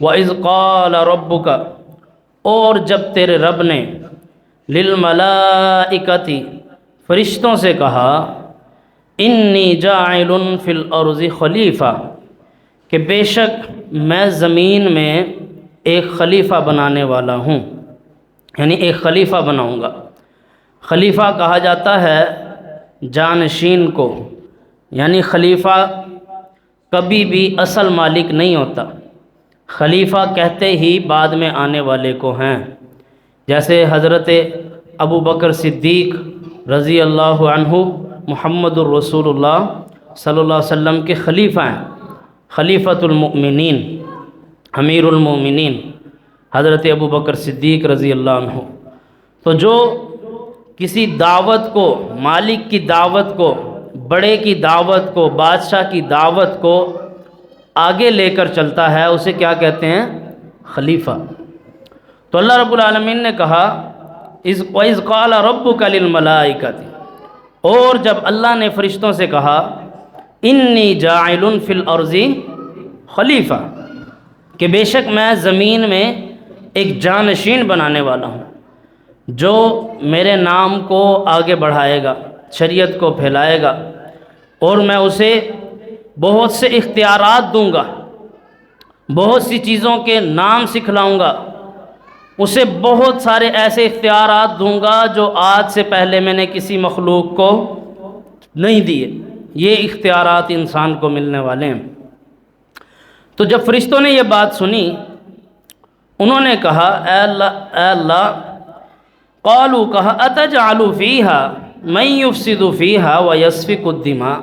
وَإِذْ قَالَ رَبُّكَ، اور جب تیرے رب نے لِلْمَلَائِكَةِ فرشتوں سے کہا اِنِّی جَاعِلٌ فِی الْأَرْضِ خلیفہ، کہ بے شک میں زمین میں ایک خلیفہ بنانے والا ہوں، یعنی ایک خلیفہ بناؤں گا۔ خلیفہ کہا جاتا ہے جانشین کو، یعنی خلیفہ کبھی بھی اصل مالک نہیں ہوتا، خلیفہ کہتے ہی بعد میں آنے والے کو ہیں، جیسے حضرت ابو بکر صدیق رضی اللہ عنہ محمد الرسول اللہ صلی اللہ علیہ وسلم کے خلیفہ ہیں، خلیفۃ المؤمنین، امیر المؤمنین حضرت ابو بکر صدیق رضی اللہ عنہ۔ تو جو کسی دعوت کو، مالک کی دعوت کو، بڑے کی دعوت کو، بادشاہ کی دعوت کو آگے لے کر چلتا ہے اسے کیا کہتے ہیں؟ خلیفہ۔ تو اللہ رب العالمین نے کہا وَإِذْ قَالَ رَبُّكَ لِلْمَلَائِكَةِ، اور جب اللہ نے فرشتوں سے کہا اِنِّی جَاعِلٌ فِی الْأَرْضِ خلیفہ، کہ بے شک میں زمین میں ایک جانشین بنانے والا ہوں جو میرے نام کو آگے بڑھائے گا، شریعت کو پھیلائے گا، اور میں اسے بہت سے اختیارات دوں گا، بہت سی چیزوں کے نام سکھلاؤں گا، اسے بہت سارے ایسے اختیارات دوں گا جو آج سے پہلے میں نے کسی مخلوق کو نہیں دیے، یہ اختیارات انسان کو ملنے والے ہیں۔ تو جب فرشتوں نے یہ بات سنی انہوں نے کہا اے اللہ قالوا، کہا اتجعل فیہا من یفسد فیہا ویسفک الدماء،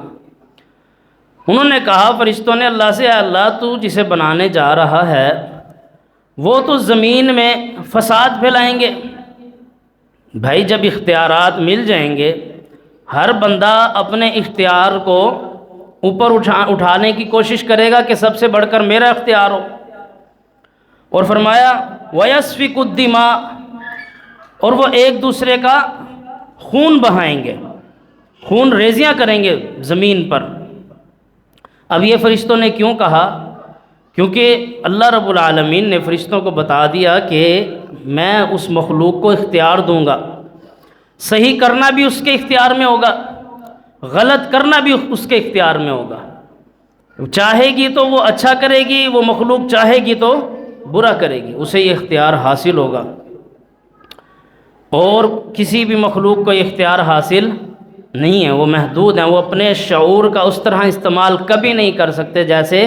انہوں نے کہا فرشتوں نے اللہ سے اے اللہ تو جسے بنانے جا رہا ہے وہ تو زمین میں فساد پھیلائیں گے۔ بھائی جب اختیارات مل جائیں گے ہر بندہ اپنے اختیار کو اوپر اٹھانے کی کوشش کرے گا کہ سب سے بڑھ کر میرا اختیار ہو، اور فرمایا وَيَسْفِكُ الدِّمَاء، اور وہ ایک دوسرے کا خون بہائیں گے، خون ریزیاں کریں گے زمین پر۔ اب یہ فرشتوں نے کیوں کہا؟ کیونکہ اللہ رب العالمین نے فرشتوں کو بتا دیا کہ میں اس مخلوق کو اختیار دوں گا، صحیح کرنا بھی اس کے اختیار میں ہوگا، غلط کرنا بھی اس کے اختیار میں ہوگا، چاہے گی تو وہ اچھا کرے گی، وہ مخلوق چاہے گی تو برا کرے گی، اسے یہ اختیار حاصل ہوگا، اور کسی بھی مخلوق کو یہ اختیار حاصل نہیں ہے، وہ محدود ہیں، وہ اپنے شعور کا اس طرح استعمال کبھی نہیں کر سکتے جیسے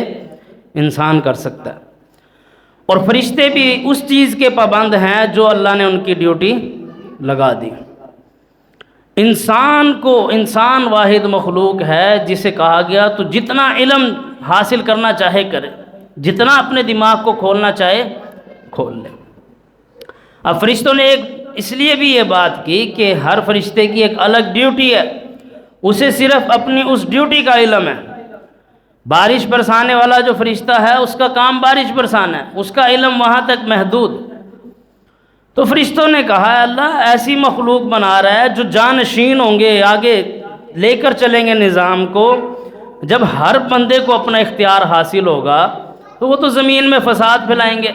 انسان کر سکتا ہے۔ اور فرشتے بھی اس چیز کے پابند ہیں جو اللہ نے ان کی ڈیوٹی لگا دی۔ انسان واحد مخلوق ہے جسے کہا گیا تو جتنا علم حاصل کرنا چاہے کرے، جتنا اپنے دماغ کو کھولنا چاہے کھول لے۔ اب فرشتوں نے اس لیے بھی یہ بات کی کہ ہر فرشتے کی ایک الگ ڈیوٹی ہے، اسے صرف اپنی اس ڈیوٹی کا علم ہے۔ بارش برسانے والا جو فرشتہ ہے اس کا کام بارش برسانا ہے، اس کا علم وہاں تک محدود۔ تو فرشتوں نے کہا اے اللہ ایسی مخلوق بنا رہا ہے جو جانشین ہوں گے، آگے لے کر چلیں گے نظام کو، جب ہر بندے کو اپنا اختیار حاصل ہوگا تو وہ تو زمین میں فساد پھیلائیں گے،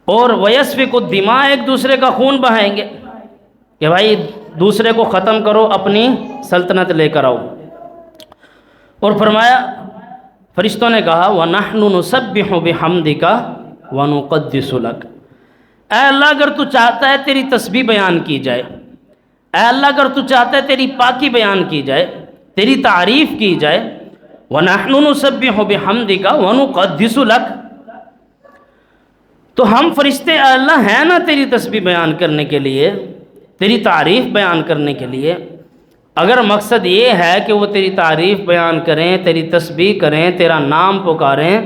اور وَيَسْفِكُ الدِّمَاء، ایک دوسرے کا خون بہائیں گے کہ بھائی دوسرے کو ختم کرو، اپنی سلطنت لے کر آؤ۔ اور فرمایا فرشتوں نے کہا وَنَحْنُ نُسَبِّحُ بِحَمْدِكَ وَنُقَدِّسُ لَكَ، اے اللہ اگر تو چاہتا ہے تیری تسبیح بیان کی جائے، اے اللہ اگر تو چاہتا ہے تیری پاکی بیان کی جائے، تیری تعریف کی جائے، وَنَحْنُ نُسَبِّحُ بِحَمْدِكَ وَنُقَدِّسُ لَكَ، تو ہم فرشتے اے اللہ ہیں نا تیری تسبیح بیان کرنے کے لیے، تیری تعریف بیان کرنے کے لیے۔ اگر مقصد یہ ہے کہ وہ تیری تعریف بیان کریں، تیری تسبیح کریں، تیرا نام پکاریں،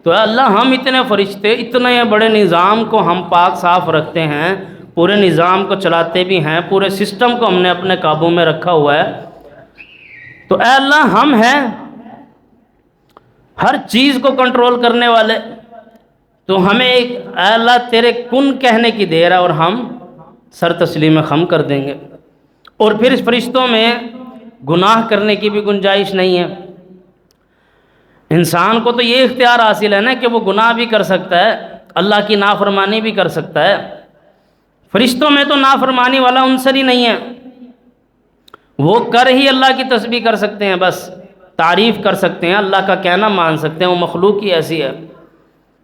تو اے اللہ ہم اتنے فرشتے، اتنے بڑے نظام کو ہم پاک صاف رکھتے ہیں، پورے نظام کو چلاتے بھی ہیں، پورے سسٹم کو ہم نے اپنے قابو میں رکھا ہوا ہے، تو اے اللہ ہم ہیں ہر چیز کو کنٹرول کرنے والے، تو ہمیں اے اللہ تیرے کن کہنے کی دیر ہے اور ہم سر تسلیم خم کر دیں گے۔ اور پھر اس فرشتوں میں گناہ کرنے کی بھی گنجائش نہیں ہے، انسان کو تو یہ اختیار حاصل ہے نا کہ وہ گناہ بھی کر سکتا ہے، اللہ کی نافرمانی بھی کر سکتا ہے۔ فرشتوں میں تو نافرمانی والا عنصر ہی نہیں ہے، وہ کر ہی اللہ کی تسبیح کر سکتے ہیں، بس تعریف کر سکتے ہیں، اللہ کا کہنا مان سکتے ہیں، وہ مخلوق ہی ایسی ہے،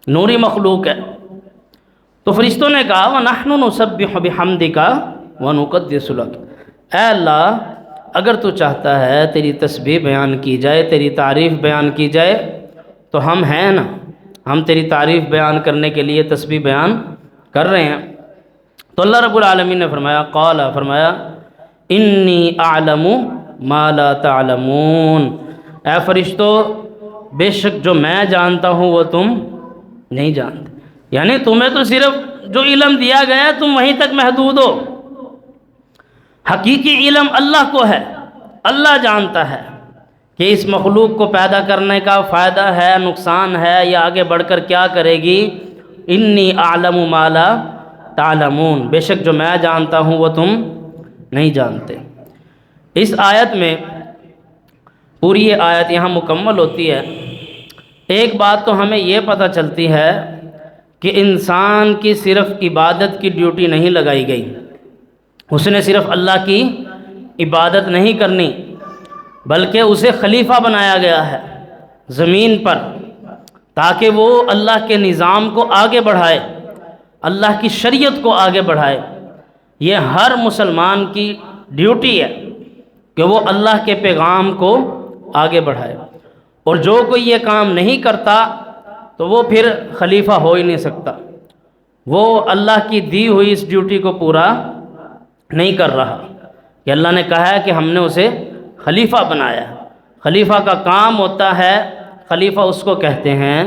نوری مخلوق ہے۔ تو فرشتوں نے کہا وَنَحْنُ نُسَبِّحُ بِحَمْدِكَ وَنُقَدِّسُ لَكَ، اے اللہ اگر تو چاہتا ہے تیری تسبیح بیان کی جائے، تیری تعریف بیان کی جائے تو ہم ہیں نا، ہم تیری تعریف بیان کرنے کے لیے تسبیح بیان کر رہے ہیں۔ تو اللہ رب العالمین نے فرمایا قال، فرمایا انی اعلم ما لا تعلمون، اے فرشتو بے شک جو میں جانتا ہوں وہ تم نہیں جانتے، یعنی تمہیں تو صرف جو علم دیا گیا ہے تم وہیں تک محدود ہو، حقیقی علم اللہ کو ہے، اللہ جانتا ہے کہ اس مخلوق کو پیدا کرنے کا فائدہ ہے، نقصان ہے، یا آگے بڑھ کر کیا کرے گی۔ انی اعلم ما لا تعلمون، بے شک جو میں جانتا ہوں وہ تم نہیں جانتے۔ اس آیت میں پوری یہ آیت یہاں مکمل ہوتی ہے۔ ایک بات تو ہمیں یہ پتہ چلتی ہے کہ انسان کی صرف عبادت کی ڈیوٹی نہیں لگائی گئی، اس نے صرف اللہ کی عبادت نہیں کرنی بلکہ اسے خلیفہ بنایا گیا ہے زمین پر، تاکہ وہ اللہ کے نظام کو آگے بڑھائے، اللہ کی شریعت کو آگے بڑھائے۔ یہ ہر مسلمان کی ڈیوٹی ہے کہ وہ اللہ کے پیغام کو آگے بڑھائے، اور جو کوئی یہ کام نہیں کرتا تو وہ پھر خلیفہ ہو ہی نہیں سکتا، وہ اللہ کی دی ہوئی اس ڈیوٹی کو پورا نہیں کر رہا کہ اللہ نے کہا ہے کہ ہم نے اسے خلیفہ بنایا ہے۔ خلیفہ کا کام ہوتا ہے، خلیفہ اس کو کہتے ہیں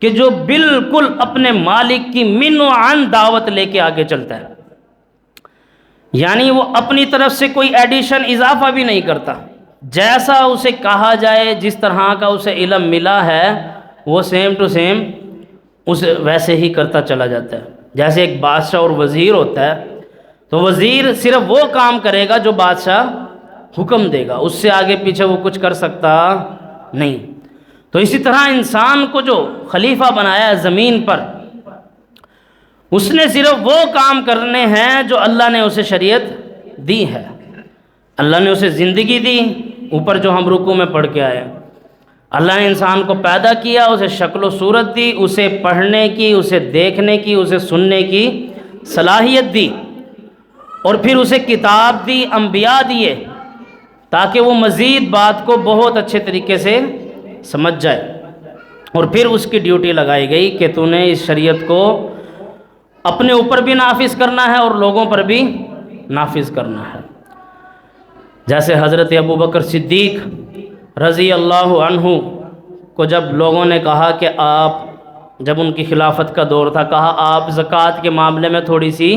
کہ جو بالکل اپنے مالک کی من و عن دعوت لے کے آگے چلتا ہے، یعنی وہ اپنی طرف سے کوئی ایڈیشن اضافہ بھی نہیں کرتا، جیسا اسے کہا جائے، جس طرح کا اسے علم ملا ہے وہ سیم ٹو سیم اسے ویسے ہی کرتا چلا جاتا ہے۔ جیسے ایک بادشاہ اور وزیر ہوتا ہے تو وزیر صرف وہ کام کرے گا جو بادشاہ حکم دے گا، اس سے آگے پیچھے وہ کچھ کر سکتا نہیں۔ تو اسی طرح انسان کو جو خلیفہ بنایا ہے زمین پر، اس نے صرف وہ کام کرنے ہیں جو اللہ نے اسے شریعت دی ہے۔ اللہ نے اسے زندگی دی، اوپر جو ہم رکوع میں پڑھ کے آئے، اللہ نے انسان کو پیدا کیا، اسے شکل و صورت دی، اسے پڑھنے کی، اسے دیکھنے کی، اسے سننے کی صلاحیت دی، اور پھر اسے کتاب دی، انبیاء دیے، تاکہ وہ مزید بات کو بہت اچھے طریقے سے سمجھ جائے، اور پھر اس کی ڈیوٹی لگائی گئی کہ تو نے اس شریعت کو اپنے اوپر بھی نافذ کرنا ہے اور لوگوں پر بھی نافذ کرنا ہے۔ جیسے حضرت ابوبکر صدیق رضی اللہ عنہ کو جب لوگوں نے کہا کہ آپ، جب ان کی خلافت کا دور تھا، کہا آپ زکوٰۃ کے معاملے میں تھوڑی سی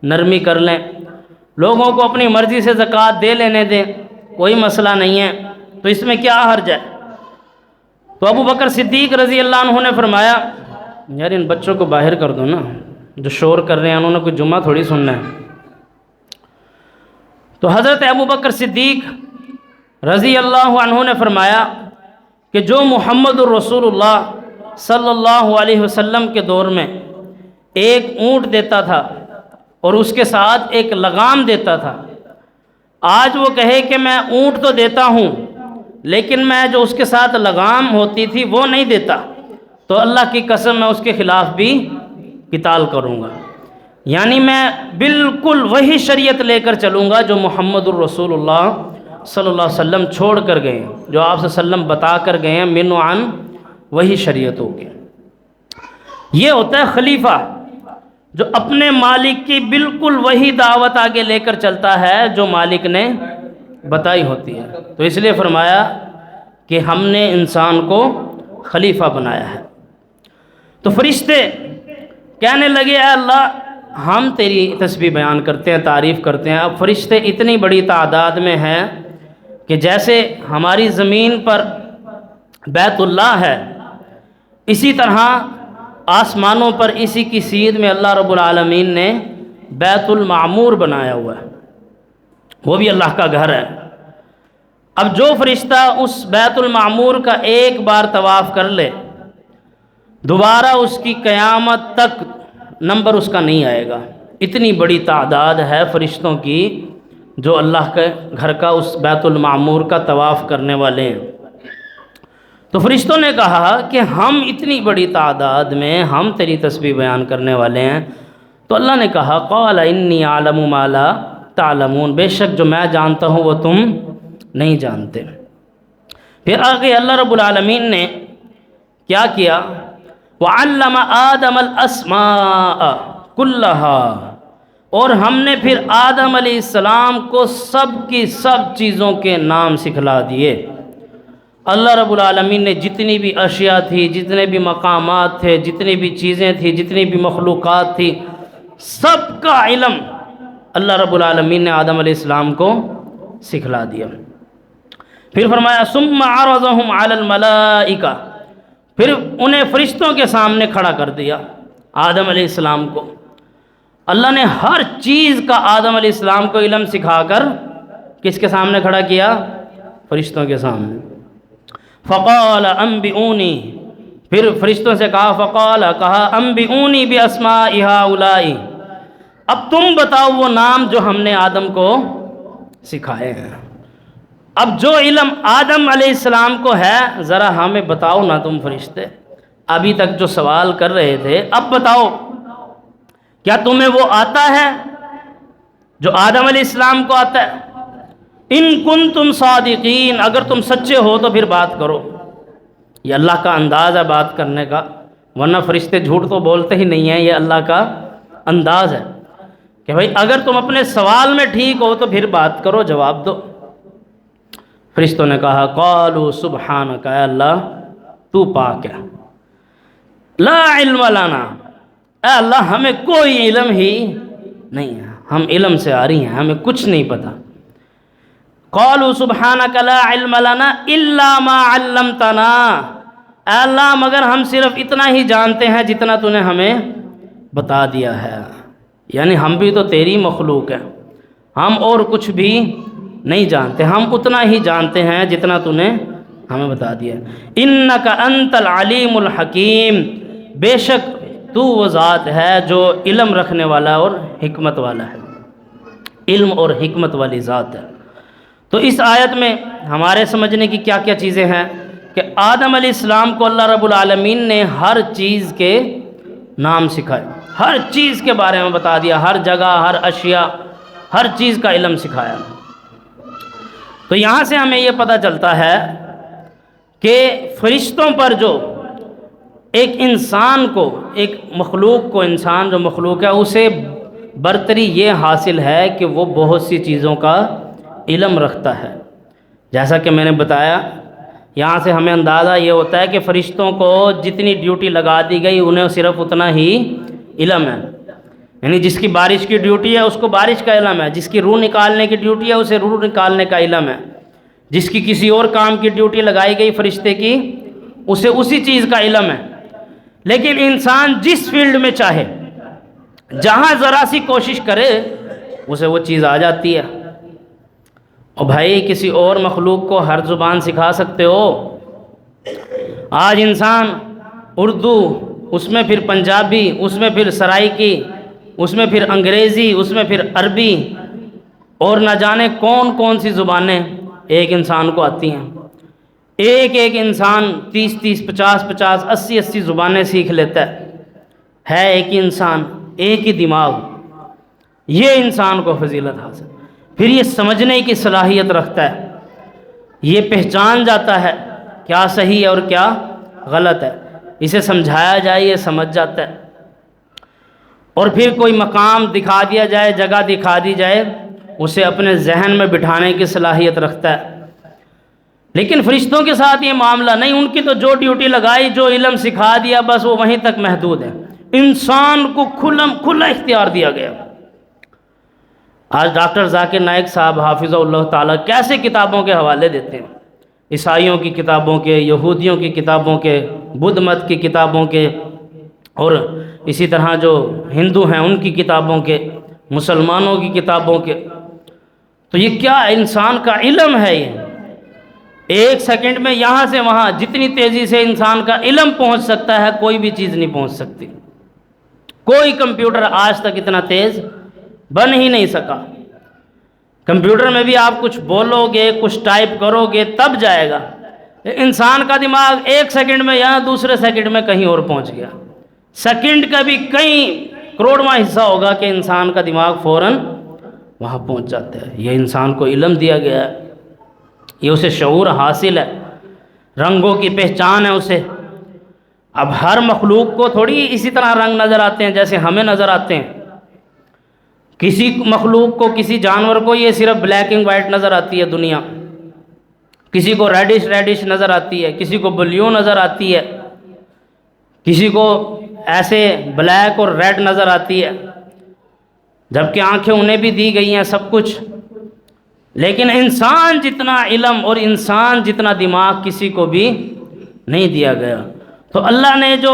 نرمی کر لیں، لوگوں کو اپنی مرضی سے زکوٰۃ دے لینے دیں، کوئی مسئلہ نہیں ہے، تو اس میں کیا حرج ہے؟ تو ابوبکر صدیق رضی اللہ عنہ نے فرمایا یار ان بچوں کو باہر کر دو نا، جو شور کر رہے ہیں انہوں نے کوئی جمعہ تھوڑی سننا ہے۔ تو حضرت ابوبکر صدیق رضی اللہ عنہ نے فرمایا کہ جو محمد الرسول اللہ صلی اللہ علیہ وسلم کے دور میں ایک اونٹ دیتا تھا اور اس کے ساتھ ایک لگام دیتا تھا، آج وہ کہے کہ میں اونٹ تو دیتا ہوں لیکن میں جو اس کے ساتھ لگام ہوتی تھی وہ نہیں دیتا، تو اللہ کی قسم میں اس کے خلاف بھی قتال کروں گا، یعنی میں بالکل وہی شریعت لے کر چلوں گا جو محمد الرسول اللہ صلی اللہ علیہ وسلم چھوڑ کر گئے ہیں، جو آپ صلی اللہ علیہ وسلم بتا کر گئے ہیں، من و عن وہی شریعت ہوگی۔ یہ ہوتا ہے خلیفہ، جو اپنے مالک کی بالکل وہی دعوت آگے لے کر چلتا ہے جو مالک نے بتائی ہوتی ہے۔ تو اس لیے فرمایا کہ ہم نے انسان کو خلیفہ بنایا ہے۔ تو فرشتے کہنے لگے اے اللہ ہم تیری تسبیح بیان کرتے ہیں، تعریف کرتے ہیں۔ اب فرشتے اتنی بڑی تعداد میں ہیں کہ جیسے ہماری زمین پر بیت اللہ ہے، اسی طرح آسمانوں پر اسی کی سید میں اللہ رب العالمین نے بیت المعمور بنایا ہوا ہے، وہ بھی اللہ کا گھر ہے۔ اب جو فرشتہ اس بیت المعمور کا ایک بار طواف کر لے، دوبارہ اس کی قیامت تک نمبر اس کا نہیں آئے گا۔ اتنی بڑی تعداد ہے فرشتوں کی جو اللہ کے گھر کا اس بیت المعمور کا طواف کرنے والے ہیں۔ تو فرشتوں نے کہا کہ ہم اتنی بڑی تعداد میں ہم تیری تسبیح بیان کرنے والے ہیں۔ تو اللہ نے کہا قال انی اعلم ما لا تعلمون، بے شک جو میں جانتا ہوں وہ تم نہیں جانتے۔ پھر آگے اللہ رب العالمین نے کیا کیا؟ وعلم آدم الاسماء کلها، اور ہم نے پھر آدم علیہ السلام کو سب کی سب چیزوں کے نام سکھلا دیے۔ اللہ رب العالمین نے جتنی بھی اشیاء تھی، جتنے بھی مقامات تھے، جتنی بھی چیزیں تھیں، جتنی بھی مخلوقات تھی، سب کا علم اللہ رب العالمین نے آدم علیہ السلام کو سکھلا دیا۔ پھر فرمایا ثم عرضهم علی الملائکہ، پھر انہیں فرشتوں کے سامنے کھڑا کر دیا آدم علیہ السلام کو۔ اللہ نے ہر چیز کا آدم علیہ السلام کو علم سکھا کر کس کے سامنے کھڑا کیا؟ فرشتوں کے سامنے۔ فقال انبئونی، پھر فرشتوں سے کہا انبئونی باسماء ہؤلاء، اب تم بتاؤ وہ نام جو ہم نے آدم کو سکھائے ہیں۔ اب جو علم آدم علیہ السلام کو ہے ذرا ہمیں بتاؤ نا تم فرشتے، ابھی تک جو سوال کر رہے تھے اب بتاؤ، کیا تمہیں وہ آتا ہے جو آدم علیہ السلام کو آتا ہے؟ ان کنتم صادقین، اگر تم سچے ہو تو پھر بات کرو۔ یہ اللہ کا انداز ہے بات کرنے کا، ورنہ فرشتے جھوٹ تو بولتے ہی نہیں ہیں، یہ اللہ کا انداز ہے کہ بھائی اگر تم اپنے سوال میں ٹھیک ہو تو پھر بات کرو، جواب دو۔ فرشتوں نے کہا قالوا سبحانک، اے اللہ تو پاک ہے، لا علم لنا، اے اللہ ہمیں کوئی علم ہی نہیں ہے، ہم علم سے آ رہی ہیں، ہمیں کچھ نہیں پتا۔ قالوا سبحانک لا علم لنا الا ما علمتنا، اے اللہ مگر ہم صرف اتنا ہی جانتے ہیں جتنا تو نے ہمیں بتا دیا ہے، یعنی ہم بھی تو تیری مخلوق ہیں، ہم اور کچھ بھی نہیں جانتے، ہم اتنا ہی جانتے ہیں جتنا تو نے ہمیں بتا دیا۔ انک انت العلیم الحکیم، بے شک تو وہ ذات ہے جو علم رکھنے والا اور حکمت والا ہے، علم اور حکمت والی ذات ہے۔ تو اس آیت میں ہمارے سمجھنے کی کیا کیا چیزیں ہیں کہ آدم علیہ السلام کو اللہ رب العالمین نے ہر چیز کے نام سکھائے، ہر چیز کے بارے میں بتا دیا، ہر جگہ، ہر اشیاء، ہر چیز کا علم سکھایا۔ تو یہاں سے ہمیں یہ پتہ چلتا ہے کہ فرشتوں پر جو ایک انسان کو، ایک مخلوق کو، انسان جو مخلوق ہے اسے برتری یہ حاصل ہے کہ وہ بہت سی چیزوں کا علم رکھتا ہے۔ جیسا کہ میں نے بتایا، یہاں سے ہمیں اندازہ یہ ہوتا ہے کہ فرشتوں کو جتنی ڈیوٹی لگا دی گئی انہیں صرف اتنا ہی علم ہے، یعنی جس کی بارش کی ڈیوٹی ہے اس کو بارش کا علم ہے، جس کی روح نکالنے کی ڈیوٹی ہے اسے روح نکالنے کا علم ہے، جس کی کسی اور کام کی ڈیوٹی لگائی گئی فرشتے کی اسے اسی چیز کا علم ہے۔ لیکن انسان جس فیلڈ میں چاہے، جہاں ذرا سی کوشش کرے اسے وہ چیز آ جاتی ہے۔ اور بھائی کسی اور مخلوق کو ہر زبان سکھا سکتے ہو؟ آج انسان اردو، اس میں پھر پنجابی، اس میں پھر سرائکی، اس میں پھر انگریزی، اس میں پھر عربی، اور نہ جانے کون کون سی زبانیں ایک انسان کو آتی ہیں۔ ایک انسان 30 50 80 زبانیں سیکھ لیتا ہے ایک ہی انسان، ایک ہی دماغ، یہ انسان کو فضیلت حاصل، پھر یہ سمجھنے کی صلاحیت رکھتا ہے، یہ پہچان جاتا ہے کیا صحیح ہے اور کیا غلط ہے، اسے سمجھایا جائے یہ سمجھ جاتا ہے، اور پھر کوئی مقام دکھا دیا جائے، جگہ دکھا دی جائے، اسے اپنے ذہن میں بٹھانے کی صلاحیت رکھتا ہے۔ لیکن فرشتوں کے ساتھ یہ معاملہ نہیں، ان کی تو جو ڈیوٹی لگائی، جو علم سکھا دیا، بس وہ وہیں تک محدود ہے۔ انسان کو کھلا اختیار دیا گیا۔ آج ڈاکٹر ذاکر نائک صاحب حافظہ اللہ تعالیٰ کیسے کتابوں کے حوالے دیتے ہیں، عیسائیوں کی کتابوں کے، یہودیوں کی کتابوں کے، بدھ مت کی کتابوں کے، اور اسی طرح جو ہندو ہیں ان کی کتابوں کے، مسلمانوں کی کتابوں کے۔ تو یہ کیا انسان کا علم ہے، ایک سیکنڈ میں یہاں سے وہاں جتنی تیزی سے انسان کا علم پہنچ سکتا ہے کوئی بھی چیز نہیں پہنچ سکتی. کوئی کمپیوٹر آج تک اتنا تیز بن ہی نہیں سکا. کمپیوٹر میں بھی آپ کچھ بولو گے، کچھ ٹائپ کرو گے تب جائے گا. انسان کا دماغ ایک سیکنڈ میں یہاں دوسرے سیکنڈ میں کہیں اور پہنچ گیا. سیکنڈ کا بھی کئی کروڑواں حصہ ہوگا کہ انسان کا دماغ فوراً وہاں پہنچ جاتا ہے. یہ انسان کو علم دیا گیا ہے، یہ اسے شعور حاصل ہے، رنگوں کی پہچان ہے اسے. اب ہر مخلوق کو تھوڑی اسی طرح رنگ نظر آتے ہیں جیسے ہمیں نظر آتے ہیں. کسی مخلوق کو، کسی جانور کو یہ صرف بلیک اینڈ وائٹ نظر آتی ہے دنیا، کسی کو ریڈش نظر آتی ہے، کسی کو بلیو نظر آتی ہے، کسی کو ایسے بلیک اور ریڈ نظر آتی ہے، جبکہ آنکھیں انہیں بھی دی گئی ہیں سب کچھ. لیکن انسان جتنا علم اور انسان جتنا دماغ کسی کو بھی نہیں دیا گیا. تو اللہ نے جو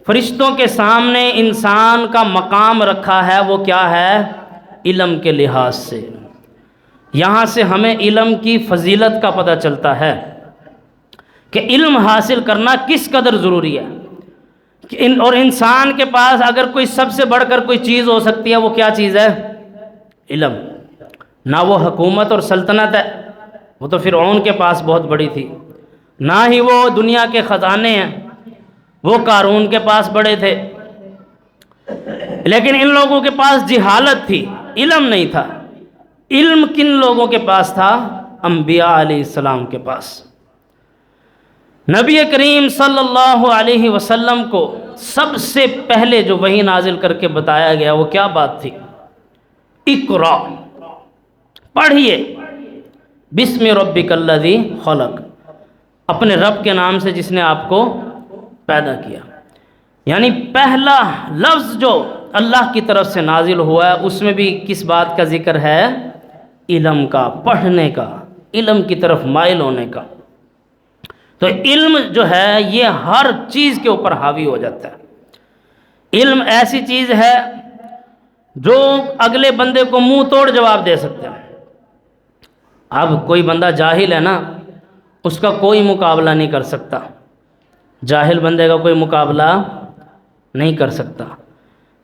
فرشتوں کے سامنے انسان کا مقام رکھا ہے وہ کیا ہے؟ علم کے لحاظ سے. یہاں سے ہمیں علم کی فضیلت کا پتہ چلتا ہے کہ علم حاصل کرنا کس قدر ضروری ہے. اور انسان کے پاس اگر کوئی سب سے بڑھ کر کوئی چیز ہو سکتی ہے وہ کیا چیز ہے؟ علم. نہ وہ حکومت اور سلطنت ہے، وہ تو فرعون کے پاس بہت بڑی تھی، نہ ہی وہ دنیا کے خزانے ہیں، وہ قارون کے پاس بڑے تھے. لیکن ان لوگوں کے پاس جہالت تھی، علم نہیں تھا. علم کن لوگوں کے پاس تھا؟ انبیاء علیہ السلام کے پاس. نبی کریم صلی اللہ علیہ وسلم کو سب سے پہلے جو وحی نازل کر کے بتایا گیا وہ کیا بات تھی؟ اقرا، پڑھیے، بسم ربک الذی خلق، اپنے رب کے نام سے جس نے آپ کو پیدا کیا. یعنی پہلا لفظ جو اللہ کی طرف سے نازل ہوا ہے اس میں بھی کس بات کا ذکر ہے؟ علم کا، پڑھنے کا، علم کی طرف مائل ہونے کا. تو علم جو ہے یہ ہر چیز کے اوپر حاوی ہو جاتا ہے. علم ایسی چیز ہے جو اگلے بندے کو منہ توڑ جواب دے سکتا ہے. اب کوئی بندہ جاہل ہے نا، اس کا کوئی مقابلہ نہیں کر سکتا. جاہل بندے کا کوئی مقابلہ نہیں کر سکتا.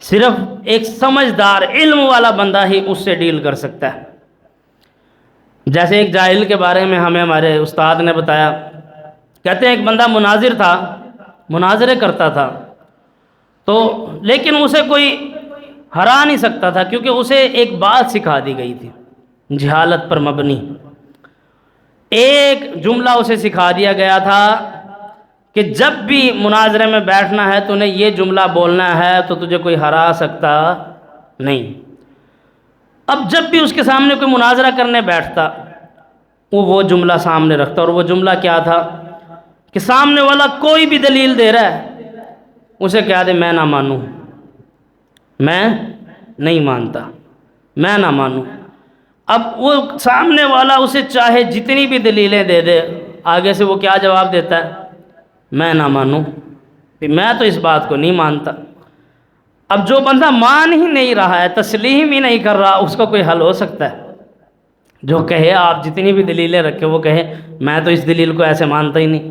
صرف ایک سمجھدار علم والا بندہ ہی اس سے ڈیل کر سکتا ہے. جیسے ایک جاہل کے بارے میں ہمیں ہمارے استاد نے بتایا، کہتے ہیں ایک بندہ مناظر تھا، مناظرے کرتا تھا، تو لیکن اسے کوئی ہرا نہیں سکتا تھا کیونکہ اسے ایک بات سکھا دی گئی تھی جہالت پر مبنی. ایک جملہ اسے سکھا دیا گیا تھا کہ جب بھی مناظرے میں بیٹھنا ہے تو نے یہ جملہ بولنا ہے تو تجھے کوئی ہرا سکتا نہیں. اب جب بھی اس کے سامنے کوئی مناظرہ کرنے بیٹھتا وہ جملہ سامنے رکھتا، اور وہ جملہ کیا تھا کہ سامنے والا کوئی بھی دلیل دے رہا ہے اسے کہہ دے میں نہ مانوں، میں نہیں مانتا، میں نہ مانوں. اب وہ سامنے والا اسے چاہے جتنی بھی دلیلیں دے دے، آگے سے وہ کیا جواب دیتا ہے؟ میں نہ مانوں، میں تو اس بات کو نہیں مانتا. اب جو بندہ مان ہی نہیں رہا ہے، تسلیم ہی نہیں کر رہا، اس کا کوئی حل ہو سکتا ہے؟ جو کہے آپ جتنی بھی دلیلیں رکھے وہ کہے میں تو اس دلیل کو ایسے مانتا ہی نہیں،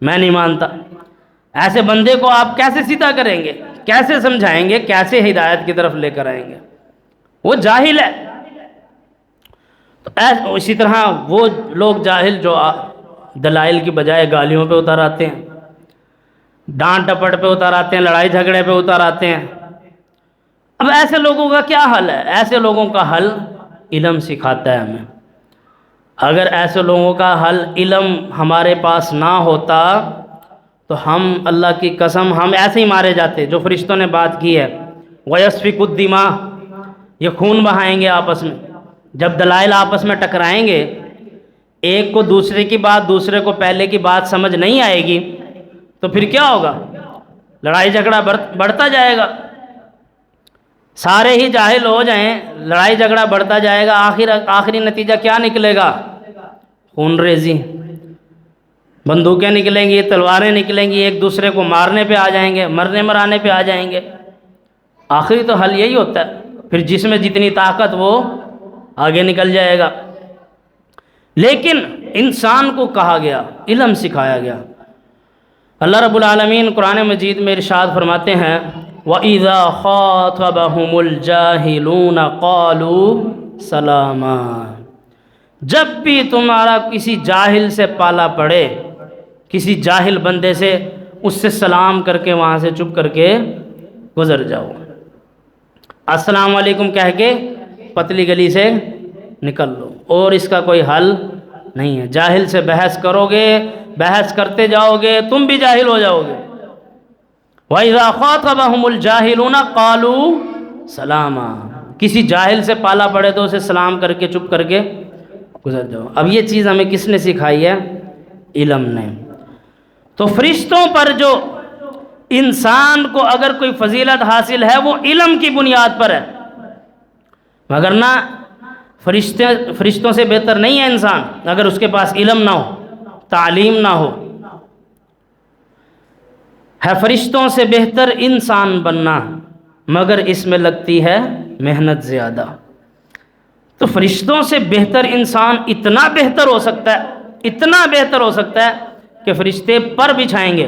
میں نہیں مانتا. ایسے بندے کو آپ کیسے سیدھا کریں گے؟ کیسے سمجھائیں گے؟ کیسے ہدایت کی طرف لے کر آئیں گے؟ وہ جاہل ہے. تو اسی طرح وہ لوگ جاہل جو دلائل کی بجائے گالیوں پہ اتر آتے ہیں، ڈانٹ ڈپٹ پہ اتر آتے ہیں، لڑائی جھگڑے پہ اتر آتے ہیں. اب ایسے لوگوں کا کیا حل ہے؟ ایسے لوگوں کا حل علم سکھاتا ہے ہمیں. اگر ایسے لوگوں کا حل علم ہمارے پاس نہ ہوتا تو ہم اللہ کی قسم ہم ایسے ہی مارے جاتے جو فرشتوں نے بات کی ہے. وَيَسْفِكُ الدِّمَاء، یہ خون بہائیں گے آپس میں. جب دلائل آپس میں ٹکرائیں گے، ایک کو دوسرے کی بات، دوسرے کو پہلے کی بات سمجھ نہیں آئے گی تو پھر کیا ہوگا؟ لڑائی جھگڑا بڑھتا جائے گا. سارے ہی جاہل ہو جائیں، لڑائی جھگڑا بڑھتا جائے گا، آخری نتیجہ کیا نکلے گا؟ خون ریزی، بندوقیں نکلیں گی، تلواریں نکلیں گی، ایک دوسرے کو مارنے پہ آ جائیں گے، مرنے مرانے پہ آ جائیں گے. آخری تو حل یہی ہوتا ہے، پھر جس میں جتنی طاقت وہ آگے نکل جائے گا. لیکن انسان کو کہا گیا، علم سکھایا گیا۔ اللہ رب العالمین قرآن مجید میں ارشاد فرماتے ہیں وَإِذَا خَاطَبَهُمُ الْجَاهِلُونَ قَالُوا سَلَامًا، جب بھی تمہارا کسی جاہل سے پالا پڑے، کسی جاہل بندے سے، اس سے سلام کر کے وہاں سے چپ کر کے گزر جاؤ۔ السلام علیکم کہہ کے پتلی گلی سے نکل لو، اور اس کا کوئی حل نہیں ہے۔ جاہل سے بحث کرو گے، بحث کرتے جاؤ گے، تم بھی جاہل ہو جاؤ گے۔ وَإِذَا خَاطَبَهُمُ الْجَاهِلُونَ قَالُوا سَلَامًا، کسی جاہل سے پالا پڑے تو اسے سلام کر کے چپ کر کے گزر جاؤ۔ اب یہ چیز ہمیں کس نے سکھائی ہے؟ علم نے۔ تو فرشتوں پر جو انسان کو اگر کوئی فضیلت حاصل ہے وہ علم کی بنیاد پر ہے، مگر نہ فرشتوں سے بہتر نہیں ہے انسان اگر اس کے پاس علم نہ ہو، تعلیم نہ ہو۔ ہے فرشتوں سے بہتر انسان بننا، مگر اس میں لگتی ہے محنت زیادہ۔ تو فرشتوں سے بہتر انسان اتنا بہتر ہو سکتا ہے، اتنا بہتر ہو سکتا ہے کہ فرشتے پر بچھائیں گے۔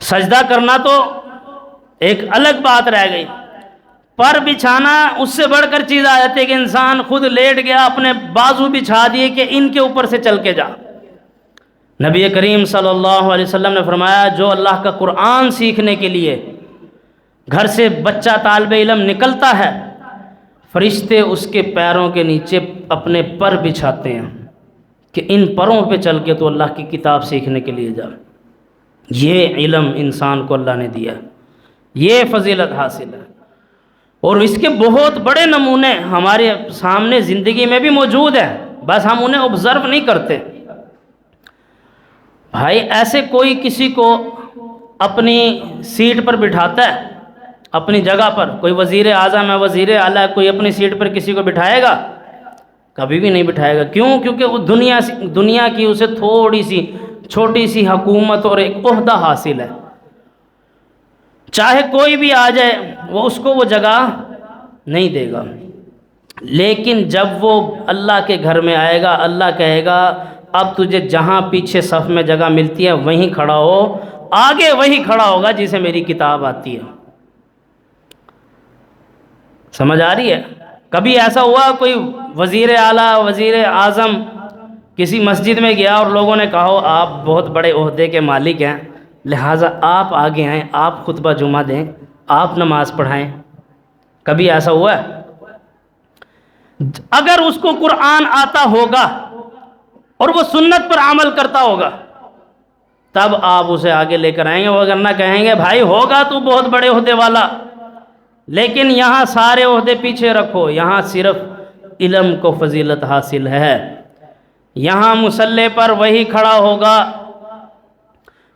سجدہ کرنا تو ایک الگ بات رہ گئی، پر بچھانا اس سے بڑھ کر چیز آ جاتی ہے کہ انسان خود لیٹ گیا، اپنے بازو بچھا دیے کہ ان کے اوپر سے چل کے جا۔ نبی کریم صلی اللہ علیہ وسلم نے فرمایا جو اللہ کا قرآن سیکھنے کے لیے گھر سے بچہ طالب علم نکلتا ہے، فرشتے اس کے پیروں کے نیچے اپنے پر بچھاتے ہیں کہ ان پروں پہ چل کے تو اللہ کی کتاب سیکھنے کے لیے جا۔ یہ علم انسان کو اللہ نے دیا، یہ فضیلت حاصل ہے، اور اس کے بہت بڑے نمونے ہمارے سامنے زندگی میں بھی موجود ہیں، بس ہم انہیں آبزرو نہیں کرتے۔ بھائی ایسے کوئی کسی کو اپنی سیٹ پر بٹھاتا ہے، اپنی جگہ پر، کوئی وزیر اعظم ہے، وزیر اعلیٰ ہے، کوئی اپنی سیٹ پر کسی کو بٹھائے گا؟ کبھی بھی نہیں بٹھائے گا۔ کیوں؟ کیونکہ وہ دنیا کی اسے تھوڑی سی چھوٹی سی حکومت اور ایک عہدہ حاصل ہے، چاہے کوئی بھی آ جائے وہ اس کو وہ جگہ نہیں دے گا۔ لیکن جب وہ اللہ کے گھر میں آئے گا، اللہ کہے گا اب تجھے جہاں پیچھے صف میں جگہ ملتی ہے وہیں کھڑا ہو، آگے وہی کھڑا ہوگا جسے میری کتاب آتی ہے۔ سمجھ آ رہی ہے؟ کبھی ایسا ہوا کوئی وزیر اعلیٰ، وزیر اعظم کسی مسجد میں گیا اور لوگوں نے کہا آپ بہت بڑے عہدے کے مالک ہیں، لہٰذا آپ آگے آئیں، آپ خطبہ جمعہ دیں، آپ نماز پڑھائیں؟ کبھی ایسا ہوا ہے؟ اگر اس کو قرآن آتا ہوگا اور وہ سنت پر عمل کرتا ہوگا تب آپ اسے آگے لے کر آئیں گے، وگرنہ کہیں گے بھائی ہوگا تو بہت بڑے عہدے والا، لیکن یہاں سارے عہدے پیچھے رکھو، یہاں صرف علم کو فضیلت حاصل ہے۔ یہاں مصلی پر وہی کھڑا ہوگا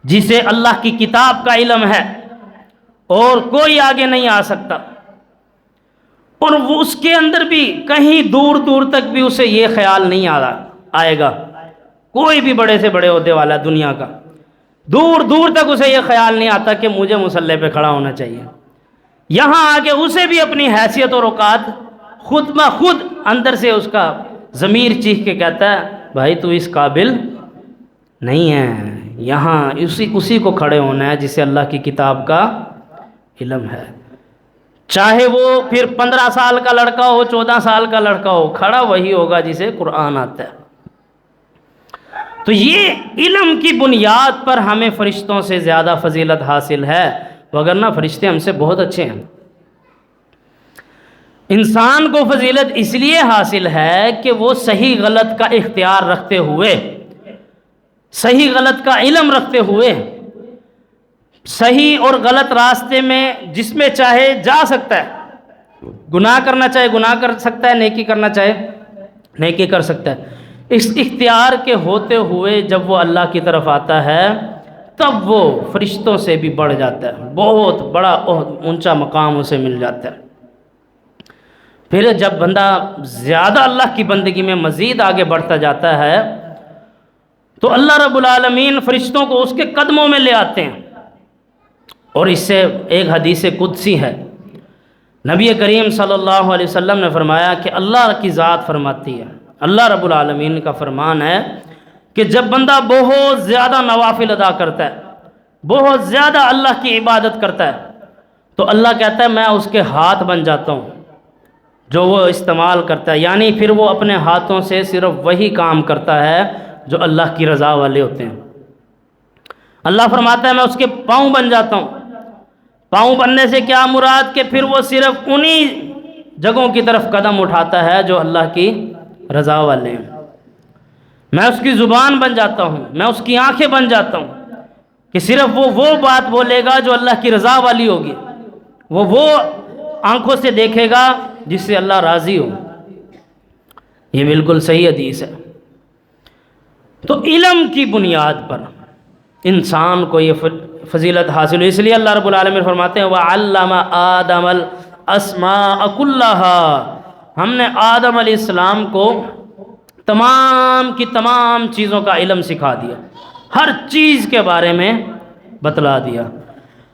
جسے اللہ کی کتاب کا علم ہے، اور کوئی آگے نہیں آ سکتا، اور وہ اس کے اندر بھی کہیں دور دور تک بھی اسے یہ خیال نہیں آئے گا، کوئی بھی بڑے سے بڑے عہدے والا دنیا کا دور دور تک اسے یہ خیال نہیں آتا کہ مجھے مصلی پہ کھڑا ہونا چاہیے۔ یہاں آگے اسے بھی اپنی حیثیت اور اوقات خود بخود اندر سے اس کا ضمیر چیخ کے کہتا ہے بھائی تو اس قابل نہیں ہے، یہاں اسی کو کھڑے ہونا ہے جسے اللہ کی کتاب کا علم ہے۔ چاہے وہ پھر 15 سال کا لڑکا ہو، 14 سال کا لڑکا ہو، کھڑا وہی ہوگا جسے قرآن آتا ہے۔ تو یہ علم کی بنیاد پر ہمیں فرشتوں سے زیادہ فضیلت حاصل ہے، وگرنہ فرشتے ہم سے بہت اچھے ہیں۔ انسان کو فضیلت اس لیے حاصل ہے کہ وہ صحیح غلط کا اختیار رکھتے ہوئے، صحیح غلط کا علم رکھتے ہوئے، صحیح اور غلط راستے میں جس میں چاہے جا سکتا ہے، گناہ کرنا چاہے گناہ کر سکتا ہے، نیکی کرنا چاہے نیکی کر سکتا ہے۔ اس اختیار کے ہوتے ہوئے جب وہ اللہ کی طرف آتا ہے تب وہ فرشتوں سے بھی بڑھ جاتا ہے، بہت بڑا اونچا مقام اسے مل جاتا ہے۔ پھر جب بندہ زیادہ اللہ کی بندگی میں مزید آگے بڑھتا جاتا ہے تو اللہ رب العالمین فرشتوں کو اس کے قدموں میں لے آتے ہیں، اور اس سے ایک حدیث قدسی ہے، نبی کریم صلی اللہ علیہ وسلم نے فرمایا کہ اللہ کی ذات فرماتی ہے اللہ رب العالمین کا فرمان ہے کہ جب بندہ بہت زیادہ نوافل ادا کرتا ہے، بہت زیادہ اللہ کی عبادت کرتا ہے، تو اللہ کہتا ہے میں اس کے ہاتھ بن جاتا ہوں جو وہ استعمال کرتا ہے، یعنی پھر وہ اپنے ہاتھوں سے صرف وہی کام کرتا ہے جو اللہ کی رضا والے ہوتے ہیں۔ اللہ فرماتا ہے میں اس کے پاؤں بن جاتا ہوں۔ پاؤں بننے سے کیا مراد کہ پھر وہ صرف انہی جگہوں کی طرف قدم اٹھاتا ہے جو اللہ کی رضا والے ہیں۔ میں اس کی زبان بن جاتا ہوں، میں اس کی آنکھیں بن جاتا ہوں کہ صرف وہ بات بولے گا جو اللہ کی رضا والی ہوگی، وہ آنکھوں سے دیکھے گا جس سے اللہ راضی ہو۔ یہ بالکل صحیح حدیث ہے۔ تو علم کی بنیاد پر انسان کو یہ فضیلت حاصل ہوئی، اس لیے اللہ رب العالمین فرماتے ہیں وَعَلَّمَ آدَمَ الْأَسْمَاءَ كُلَّهَا، ہم نے آدم علیہ السلام کو تمام کی تمام چیزوں کا علم سکھا دیا، ہر چیز کے بارے میں بتلا دیا۔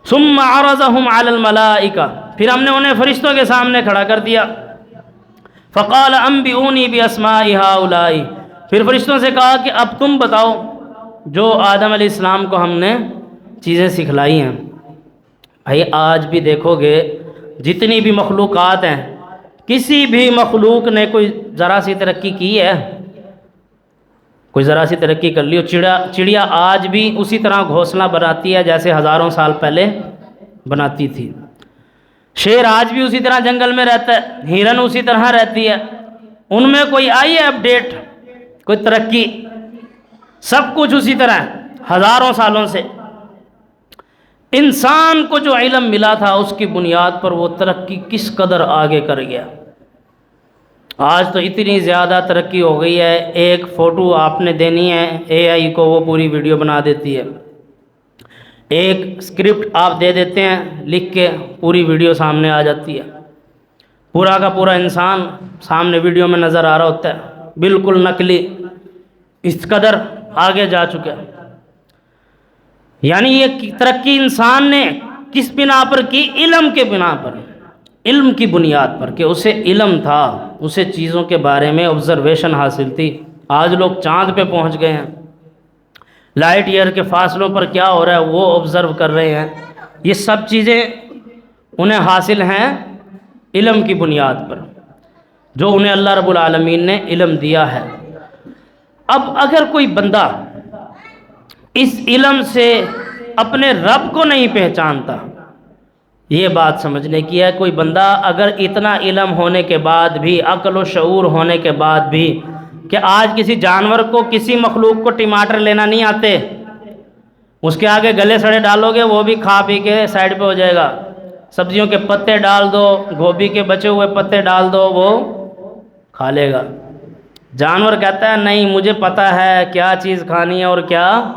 ثم عرضهم على الملائکہ، پھر ہم نے انہیں فرشتوں کے سامنے کھڑا کر دیا۔ فقال انبئونی باسماء ہؤلاء، پھر فرشتوں سے کہا کہ اب تم بتاؤ جو آدم علیہ السلام کو ہم نے چیزیں سکھلائی ہیں۔ بھائی آج بھی دیکھو گے جتنی بھی مخلوقات ہیں، کسی بھی مخلوق نے کوئی ذرا سی ترقی کی ہے؟ کوئی ذرا سی ترقی کر لی ہو؟ چڑیا آج بھی اسی طرح گھونسلہ بناتی ہے جیسے ہزاروں سال پہلے بناتی تھی۔ شیر آج بھی اسی طرح جنگل میں رہتا ہے، ہرن اسی طرح رہتی ہے۔ ان میں کوئی آئی ہے اپڈیٹ، کوئی ترقی؟ سب کچھ اسی طرح ہے ہزاروں سالوں سے۔ انسان کو جو علم ملا تھا اس کی بنیاد پر وہ ترقی کس قدر آگے کر گیا۔ آج تو اتنی زیادہ ترقی ہو گئی ہے، ایک فوٹو آپ نے دینی ہے اے آئی کو، وہ پوری ویڈیو بنا دیتی ہے۔ ایک اسکرپٹ آپ دے دیتے ہیں لکھ کے، پوری ویڈیو سامنے آ جاتی ہے۔ پورا کا پورا انسان سامنے ویڈیو میں نظر آ رہا ہوتا ہے، بالکل نقلی۔ اس قدر آگے جا چکا ہے۔ یعنی یہ ترقی انسان نے کس بنا پر کی؟ علم کے بنا پر، علم کی بنیاد پر، کہ اسے علم تھا، اسے چیزوں کے بارے میں آبزرویشن حاصل تھی۔ آج لوگ چاند پہ پہنچ گئے ہیں، لائٹ ایئر کے فاصلوں پر کیا ہو رہا ہے وہ آبزرو کر رہے ہیں۔ یہ سب چیزیں انہیں حاصل ہیں علم کی بنیاد پر، جو انہیں اللہ رب العالمین نے علم دیا ہے۔ اب اگر کوئی بندہ اس علم سے اپنے رب کو نہیں پہچانتا، یہ بات سمجھنے کی ہے، کوئی بندہ اگر اتنا علم ہونے کے بعد بھی، عقل و شعور ہونے کے بعد بھی، کہ آج کسی جانور کو، کسی مخلوق کو ٹماٹر لینا نہیں آتے، اس کے آگے گلے سڑے ڈالو گے وہ بھی کھا پی کے سائڈ پہ ہو جائے گا۔ سبزیوں کے پتے ڈال دو، گوبھی کے بچے ہوئے پتے ڈال دو، وہ کھا لے گا۔ جانور کہتا ہے نہیں مجھے پتہ ہے کیا چیز کھانی ہے اور کیا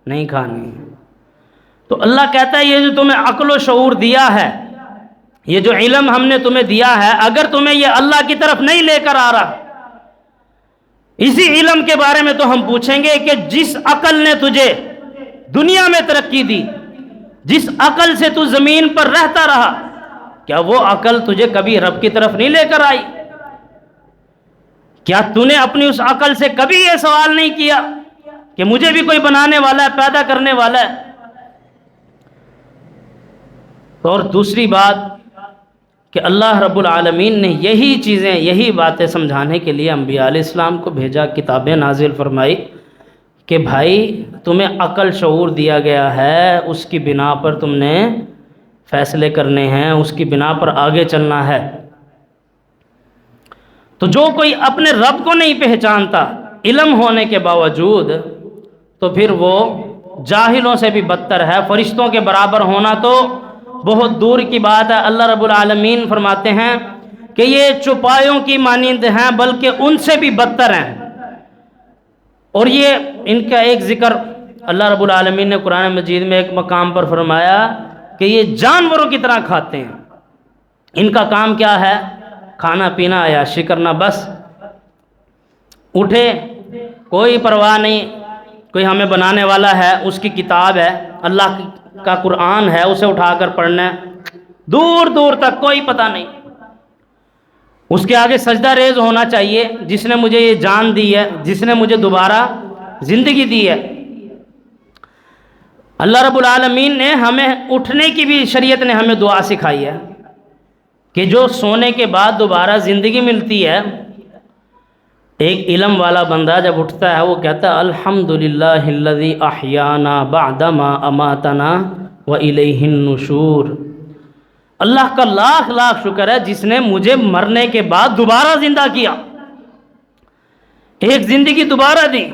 نہیں کھانی۔ تو اللہ کہتا ہے یہ جو تمہیں عقل و شعور دیا ہے، یہ جو علم ہم نے تمہیں دیا ہے، اگر تمہیں یہ اللہ کی طرف نہیں لے کر آ رہا، اسی علم کے بارے میں تو ہم پوچھیں گے کہ جس عقل نے تجھے دنیا میں ترقی دی، جس عقل سے تو زمین پر رہتا رہا، کیا وہ عقل تجھے کبھی رب کی طرف نہیں لے کر آئی؟ کیا تو نے اپنی اس عقل سے کبھی یہ سوال نہیں کیا کہ مجھے بھی کوئی بنانے والا ہے، پیدا کرنے والا ہے؟ اور دوسری بات کہ اللہ رب العالمین نے یہی چیزیں، یہی باتیں سمجھانے کے لیے انبیاء علیہ السلام کو بھیجا، کتابیں نازل فرمائی کہ بھائی تمہیں عقل شعور دیا گیا ہے، اس کی بنا پر تم نے فیصلے کرنے ہیں، اس کی بنا پر آگے چلنا ہے۔ تو جو کوئی اپنے رب کو نہیں پہچانتا علم ہونے کے باوجود، تو پھر وہ جاہلوں سے بھی بدتر ہے۔ فرشتوں کے برابر ہونا تو بہت دور کی بات ہے۔ اللہ رب العالمین فرماتے ہیں کہ یہ چوپایوں کی مانند ہیں، بلکہ ان سے بھی بدتر ہیں۔ اور یہ ان کا ایک ذکر اللہ رب العالمین نے قرآن مجید میں ایک مقام پر فرمایا کہ یہ جانوروں کی طرح کھاتے ہیں۔ ان کا کام کیا ہے؟ کھانا پینا، عیاشی کرنا، بس اٹھے کوئی پرواہ نہیں، کوئی ہمیں بنانے والا ہے، اس کی کتاب ہے، اللہ کا قرآن ہے، اسے اٹھا کر پڑھنا ہے، دور دور تک کوئی پتہ نہیں۔ اس کے آگے سجدہ ریز ہونا چاہیے، جس نے مجھے یہ جان دی ہے، جس نے مجھے دوبارہ زندگی دی ہے۔ اللہ رب العالمین نے ہمیں اٹھنے کی بھی، شریعت نے ہمیں دعا سکھائی ہے کہ جو سونے کے بعد دوبارہ زندگی ملتی ہے، ایک علم والا بندہ جب اٹھتا ہے وہ کہتا ہے الحمدللہ الذی احیانا بعدما اماتنا والیہ النشور، اللہ کا لاکھ لاکھ شکر ہے جس نے مجھے مرنے کے بعد دوبارہ زندہ کیا، ایک زندگی دوبارہ دی۔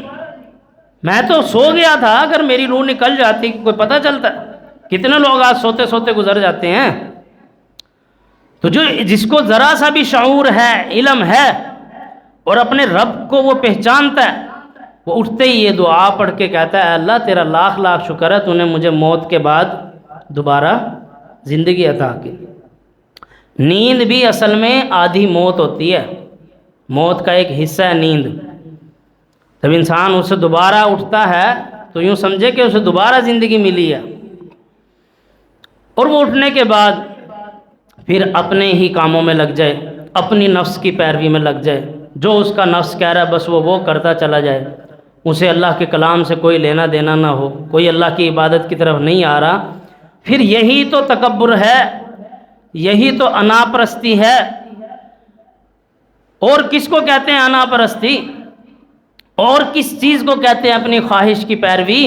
میں تو سو گیا تھا، اگر میری روح نکل جاتی کوئی پتہ چلتا؟ کتنے لوگ آج سوتے سوتے گزر جاتے ہیں۔ تو جس کو ذرا سا بھی شعور ہے، علم ہے، اور اپنے رب کو وہ پہچانتا ہے، وہ اٹھتے ہی یہ دعا پڑھ کے کہتا ہے اللہ تیرا لاکھ لاکھ شکر ہے تو نے مجھے موت کے بعد دوبارہ زندگی عطا کی۔ نیند بھی اصل میں آدھی موت ہوتی ہے، موت کا ایک حصہ ہے نیند۔ جب انسان اسے دوبارہ اٹھتا ہے تو یوں سمجھے کہ اسے دوبارہ زندگی ملی ہے، اور وہ اٹھنے کے بعد پھر اپنے ہی کاموں میں لگ جائے، اپنی نفس کی پیروی میں لگ جائے، جو اس کا نفس کہہ رہا ہے بس وہ کرتا چلا جائے، اسے اللہ کے کلام سے کوئی لینا دینا نہ ہو، کوئی اللہ کی عبادت کی طرف نہیں آ رہا۔ پھر یہی تو تکبر ہے، یہی تو انا پرستی ہے۔ اور کس کو کہتے ہیں انا پرستی؟ اور کس چیز کو کہتے ہیں اپنی خواہش کی پیروی؟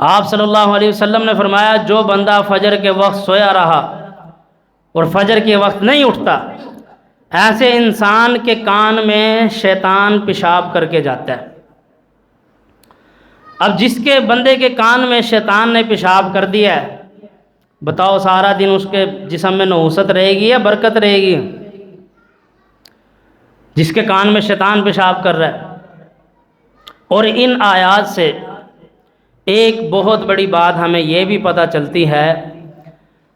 آپ صلی اللہ علیہ وسلم نے فرمایا جو بندہ فجر کے وقت سویا رہا اور فجر کے وقت نہیں اٹھتا، ایسے انسان کے کان میں شیطان پیشاب کر کے جاتا ہے۔ اب جس کے بندے کے کان میں شیطان نے پیشاب کر دیا ہے، بتاؤ سارا دن اس کے جسم میں نحوست رہے گی یا برکت رہے گی؟ جس کے کان میں شیطان پیشاب کر رہا ہے۔ اور ان آیات سے ایک بہت بڑی بات ہمیں یہ بھی پتہ چلتی ہے،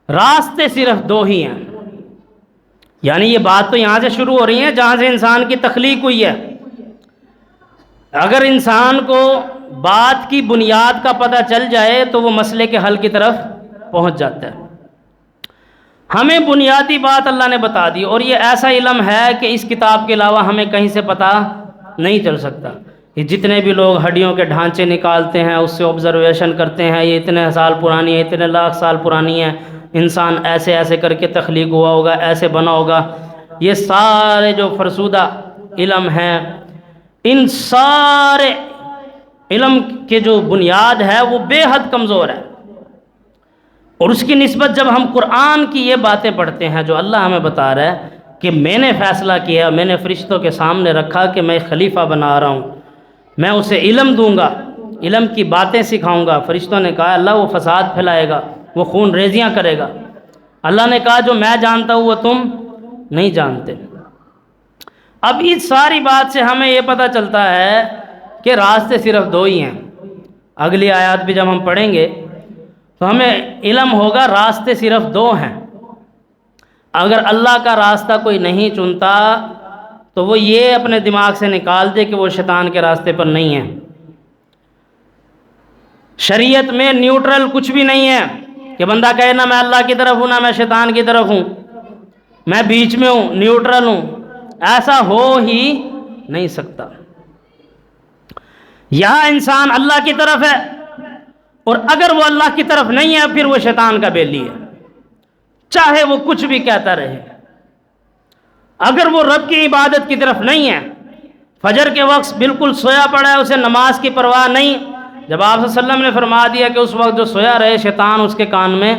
راستے صرف دو ہی ہیں۔ یعنی یہ بات تو یہاں سے شروع ہو رہی ہے جہاں سے انسان کی تخلیق ہوئی ہے۔ اگر انسان کو بات کی بنیاد کا پتہ چل جائے تو وہ مسئلے کے حل کی طرف پہنچ جاتا ہے۔ ہمیں بنیادی بات اللہ نے بتا دی، اور یہ ایسا علم ہے کہ اس کتاب کے علاوہ ہمیں کہیں سے پتہ نہیں چل سکتا۔ یہ جتنے بھی لوگ ہڈیوں کے ڈھانچے نکالتے ہیں، اس سے آبزرویشن کرتے ہیں، یہ اتنے سال پرانی ہے، اتنے لاکھ سال پرانی ہے، انسان ایسے ایسے کر کے تخلیق ہوا ہوگا، ایسے بنا ہوگا، یہ سارے جو فرسودہ علم ہیں، ان سارے علم کے جو بنیاد ہے وہ بے حد کمزور ہے۔ اور اس کی نسبت جب ہم قرآن کی یہ باتیں پڑھتے ہیں جو اللہ ہمیں بتا رہا ہے کہ میں نے فیصلہ کیا، میں نے فرشتوں کے سامنے رکھا کہ میں خلیفہ بنا رہا ہوں، میں اسے علم دوں گا، علم کی باتیں سکھاؤں گا۔ فرشتوں نے کہا اللہ وہ فساد پھیلائے گا، وہ خون ریزیاں کرے گا۔ اللہ نے کہا جو میں جانتا ہوں وہ تم نہیں جانتے۔ اب اس ساری بات سے ہمیں یہ پتہ چلتا ہے کہ راستے صرف دو ہی ہیں۔ اگلی آیات بھی جب ہم پڑھیں گے تو ہمیں علم ہوگا راستے صرف دو ہیں۔ اگر اللہ کا راستہ کوئی نہیں چنتا تو وہ یہ اپنے دماغ سے نکال دے کہ وہ شیطان کے راستے پر نہیں ہے۔ شریعت میں نیوٹرل کچھ بھی نہیں ہے کہ بندہ کہے نہ میں اللہ کی طرف ہوں نہ میں شیطان کی طرف ہوں، میں بیچ میں ہوں، نیوٹرل ہوں، ایسا ہو ہی نہیں سکتا۔ یہاں انسان اللہ کی طرف ہے، اور اگر وہ اللہ کی طرف نہیں ہے پھر وہ شیطان کا بیلی ہے، چاہے وہ کچھ بھی کہتا رہے۔ اگر وہ رب کی عبادت کی طرف نہیں ہے، فجر کے وقت بالکل سویا پڑا ہے، اسے نماز کی پرواہ نہیں، جب آپ صلی اللہ علیہ وسلم نے فرما دیا کہ اس وقت جو سویا رہے شیطان اس کے کان میں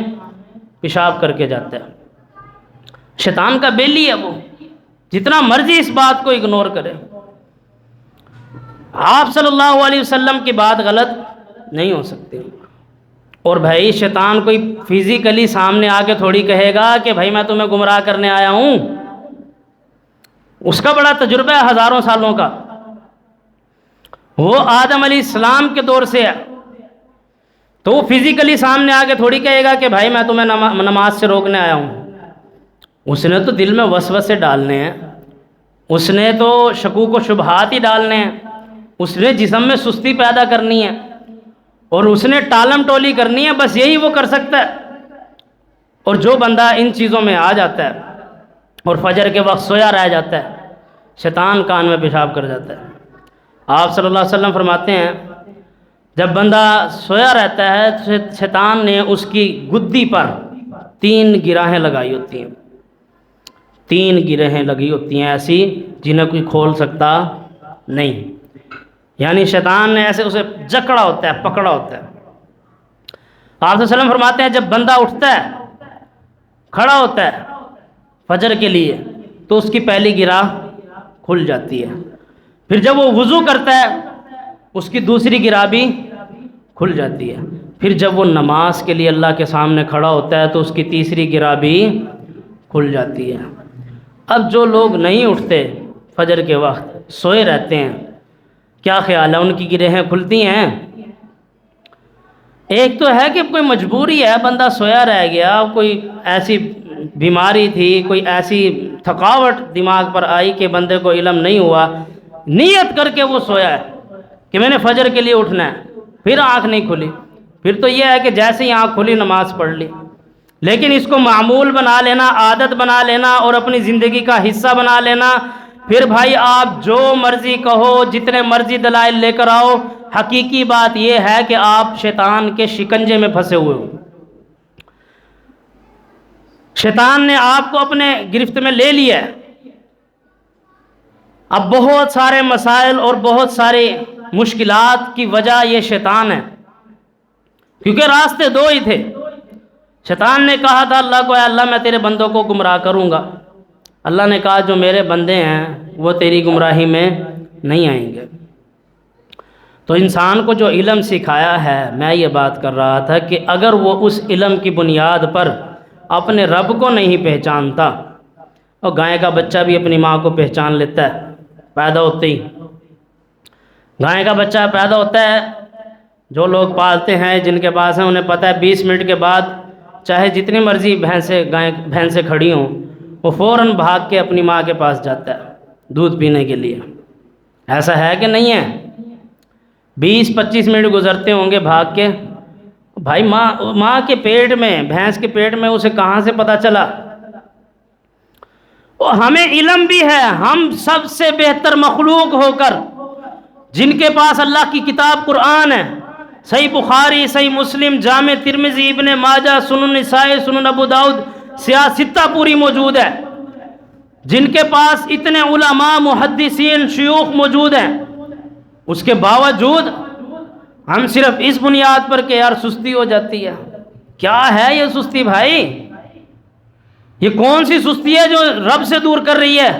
پیشاب کر کے جاتا ہے۔ شیطان کا بیلی ہے وہ، جتنا مرضی اس بات کو اگنور کرے۔ آپ صلی اللہ علیہ وسلم کی بات غلط نہیں ہو سکتی۔ اور بھائی شیطان کوئی فزیکلی سامنے آ کے تھوڑی کہے گا کہ بھائی میں تمہیں گمراہ کرنے آیا ہوں، اس کا بڑا تجربہ ہے ہزاروں سالوں کا، وہ آدم علیہ السلام کے دور سے ہے، تو وہ فزیکلی سامنے آ کے تھوڑی کہے گا کہ بھائی میں تمہیں نماز سے روکنے آیا ہوں۔ اس نے تو دل میں وسوسے ڈالنے ہیں، اس نے تو شکوک و شبہات ہی ڈالنے ہیں، اس نے جسم میں سستی پیدا کرنی ہے، اور اس نے ٹالم ٹولی کرنی ہے، بس یہی وہ کر سکتا ہے۔ اور جو بندہ ان چیزوں میں آ جاتا ہے اور فجر کے وقت سویا رہ جاتا ہے، شیطان کان میں پیشاب کر جاتا ہے۔ آپ صلی اللہ علیہ وسلم فرماتے ہیں جب بندہ سویا رہتا ہے تو شیطان نے اس کی گدی پر 3 گراہیں لگائی ہوتی ہیں، 3 گرہیں لگی ہوتی ہیں ایسی جنہیں کوئی کھول سکتا نہیں، یعنی شیطان نے ایسے اسے جکڑا ہوتا ہے، پکڑا ہوتا ہے۔ آپ صلی اللہ علیہ وسلم فرماتے ہیں جب بندہ اٹھتا ہے، کھڑا ہوتا ہے فجر کے لیے، تو اس کی پہلی گرہ کھل جاتی ہے، پھر جب وہ وضو کرتا ہے اس کی دوسری گرہ بھی کھل جاتی ہے، پھر جب وہ نماز کے لیے اللہ کے سامنے کھڑا ہوتا ہے تو اس کی تیسری گرہ بھی کھل جاتی ہے۔ اب جو لوگ نہیں اٹھتے فجر کے وقت، سوئے رہتے ہیں، کیا خیال ہے ان کی گرہیں کھلتی ہیں؟ ایک تو ہے کہ کوئی مجبوری ہے، بندہ سویا رہ گیا، کوئی ایسی بیماری تھی، کوئی ایسی تھکاوٹ دماغ پر آئی کہ بندے کو علم نہیں ہوا، نیت کر کے وہ سویا ہے کہ میں نے فجر کے لیے اٹھنا ہے، پھر آنکھ نہیں کھلی، پھر تو یہ ہے کہ جیسے ہی آنکھ کھلی نماز پڑھ لی۔ لیکن اس کو معمول بنا لینا، عادت بنا لینا اور اپنی زندگی کا حصہ بنا لینا، پھر بھائی آپ جو مرضی کہو، جتنے مرضی دلائل لے کر آؤ، حقیقی بات یہ ہے کہ آپ شیطان کے شکنجے میں پھنسے ہوئے ہو۔ شیطان نے آپ کو اپنے گرفت میں لے لیا ہے۔ اب بہت سارے مسائل اور بہت ساری مشکلات کی وجہ یہ شیطان ہے، کیونکہ راستے 2 ہی تھے۔ شیطان نے کہا تھا اللہ کو، اے اللہ میں تیرے بندوں کو گمراہ کروں گا۔ اللہ نے کہا جو میرے بندے ہیں وہ تیری گمراہی میں نہیں آئیں گے۔ تو انسان کو جو علم سکھایا ہے، میں یہ بات کر رہا تھا کہ اگر وہ اس علم کی بنیاد پر اپنے رب کو نہیں پہچانتا، اور گائے کا بچہ بھی اپنی ماں کو پہچان لیتا ہے پیدا ہوتے ہی۔ گائے کا بچہ پیدا ہوتا ہے، جو لوگ پالتے ہیں جن کے پاس ہیں انہیں پتہ ہے 20 منٹ کے بعد چاہے جتنی مرضی بھینسیں کھڑی ہوں، وہ فوراً بھاگ کے اپنی ماں کے پاس جاتا ہے دودھ پینے کے لیے۔ ایسا ہے کہ نہیں ہے؟ 20-25 منٹ گزرتے ہوں گے بھاگ کے، بھائی ماں کے پیٹ میں، بھینس کے پیٹ میں اسے کہاں سے پتہ چلا؟ ہمیں علم بھی ہے، ہم سب سے بہتر مخلوق ہو کر جن کے پاس اللہ کی کتاب قرآن ہے، صحیح بخاری، صحیح مسلم، جامع ترمذی، ابن ماجہ، سنن نسائی، سنن ابو داؤد، سیاستہ پوری موجود ہے، جن کے پاس اتنے علماء، محدثین، شیوخ موجود ہیں، اس کے باوجود ہم صرف اس بنیاد پر کہ یار سستی ہو جاتی ہے۔ کیا ہے یہ سستی بھائی؟ یہ کون سی سستی ہے جو رب سے دور کر رہی ہے،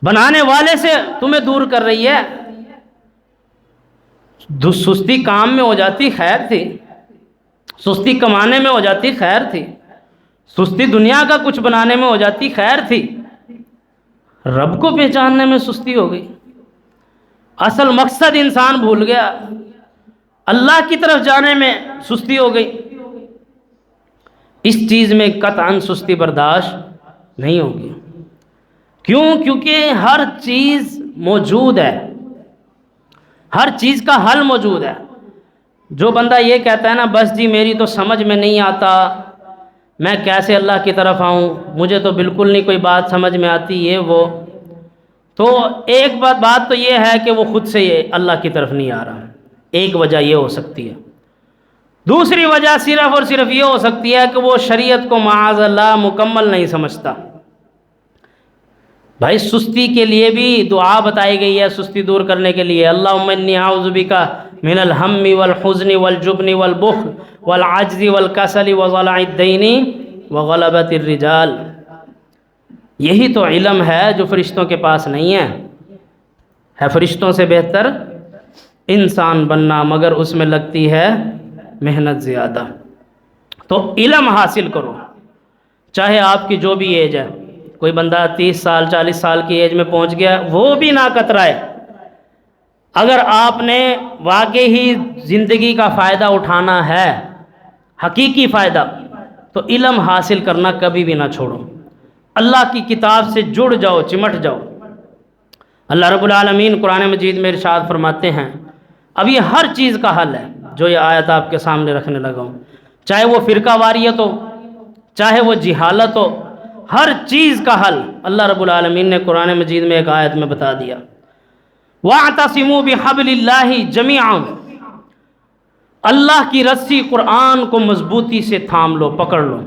بنانے والے سے تمہیں دور کر رہی ہے؟ سستی کام میں ہو جاتی خیر تھی، سستی کمانے میں ہو جاتی خیر تھی، سستی دنیا کا کچھ بنانے میں ہو جاتی خیر تھی، رب کو پہچاننے میں سستی ہو گئی۔ اصل مقصد انسان بھول گیا، اللہ کی طرف جانے میں سستی ہو گئی۔ اس چیز میں قطعاً سستی برداشت نہیں ہوگی۔ کیوں؟ کیونکہ ہر چیز موجود ہے، ہر چیز کا حل موجود ہے۔ جو بندہ یہ کہتا ہے نا بس جی میری تو سمجھ میں نہیں آتا، میں کیسے اللہ کی طرف آؤں، مجھے تو بالکل نہیں کوئی بات سمجھ میں آتی، یہ وہ، تو ایک بات تو یہ ہے کہ وہ خود سے یہ اللہ کی طرف نہیں آ رہا، ایک وجہ یہ ہو سکتی ہے۔ دوسری وجہ صرف اور صرف یہ ہو سکتی ہے کہ وہ شریعت کو معاذ اللہ مکمل نہیں سمجھتا۔ بھائی سستی کے لیے بھی دعا بتائی گئی ہے، سستی دور کرنے کے لیے، اللہم انی اعوذ بک من الہم والحزن والجبن والبخل والعجز والکسل وضلع الدین وغلبۃ الرجال۔ یہی تو علم ہے جو فرشتوں کے پاس نہیں ہے فرشتوں سے بہتر انسان بننا، مگر اس میں لگتی ہے محنت زیادہ۔ تو علم حاصل کرو، چاہے آپ کی جو بھی ایج ہے، کوئی بندہ 30 سال 40 سال کی ایج میں پہنچ گیا، وہ بھی نہ کترائے۔ اگر آپ نے واقعی زندگی کا فائدہ اٹھانا ہے، حقیقی فائدہ، تو علم حاصل کرنا کبھی بھی نہ چھوڑو، اللہ کی کتاب سے جڑ جاؤ، چمٹ جاؤ۔ اللہ رب العالمین قرآن مجید میں ارشاد فرماتے ہیں، اب یہ ہر چیز کا حل ہے جو یہ آیت آپ کے سامنے رکھنے لگا ہوں، چاہے وہ فرقہ واریت ہو، چاہے وہ جہالت ہو، ہر چیز کا حل اللہ رب العالمین نے قرآن مجید میں ایک آیت میں بتا دیا۔ وَاعْتَصِمُوا بِحَبْلِ اللَّهِ جَمِيعًا، اللہ کی رسی قرآن کو مضبوطی سے تھام لو، پکڑ لو۔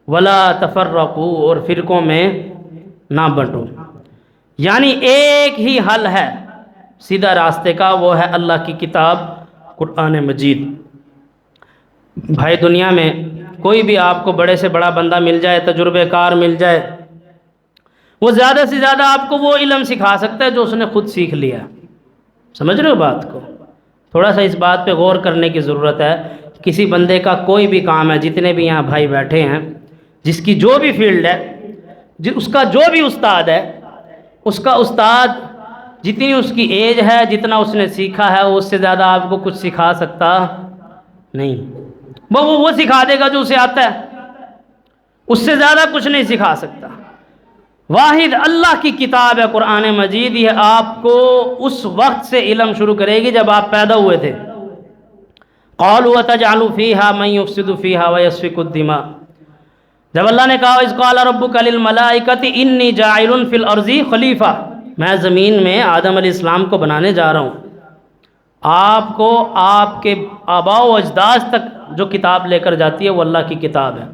وَلَا تَفَرَّقُوا، اور فرقوں میں نہ بٹو۔ یعنی ایک ہی حل ہے سیدھا راستے کا، وہ ہے اللہ کی کتاب قرآن مجید۔ بھائی دنیا میں کوئی بھی آپ کو بڑے سے بڑا بندہ مل جائے، تجربہ کار مل جائے، وہ زیادہ سے زیادہ آپ کو وہ علم سکھا سکتا ہے جو اس نے خود سیکھ لیا۔ سمجھ رہے ہو بات کو؟ تھوڑا سا اس بات پہ غور کرنے کی ضرورت ہے۔ کسی بندے کا کوئی بھی کام ہے، جتنے بھی یہاں بھائی بیٹھے ہیں، جس کی جو بھی فیلڈ ہے، اس کا جو بھی استاد ہے، اس کا استاد جتنی اس کی ایج ہے، جتنا اس نے سیکھا ہے، اس سے زیادہ آپ کو کچھ سکھا سکتا نہیں۔ وہ سکھا دے گا جو اسے آتا ہے، اس سے زیادہ کچھ نہیں سکھا سکتا۔ واحد اللہ کی کتاب ہے قرآن مجید، یہ آپ کو اس وقت سے علم شروع کرے گی جب آپ پیدا ہوئے تھے۔ قالوا وتجعل فيها من يفسد فيها ويسفك الدماء، جب اللہ نے کہا اذ قال ربك للملائکۃ انی جاعل فی الارض خلیفہ، میں زمین میں آدم علیہ السلام کو بنانے جا رہا ہوں۔ آپ کو آپ کے آباء و اجداد تک جو کتاب لے کر جاتی ہے وہ اللہ کی کتاب ہے،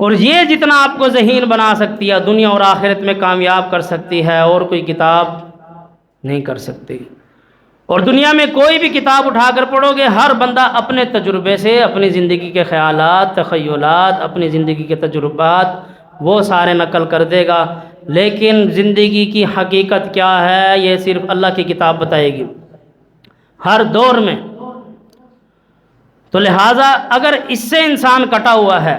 اور یہ جتنا آپ کو ذہین بنا سکتی ہے، دنیا اور آخرت میں کامیاب کر سکتی ہے، اور کوئی کتاب نہیں کر سکتی۔ اور دنیا میں کوئی بھی کتاب اٹھا کر پڑھو گے، ہر بندہ اپنے تجربے سے اپنی زندگی کے خیالات، تخیلات، اپنی زندگی کے تجربات وہ سارے نقل کر دے گا، لیکن زندگی کی حقیقت کیا ہے یہ صرف اللہ کی کتاب بتائے گی ہر دور میں۔ تو لہٰذا اگر اس سے انسان کٹا ہوا ہے،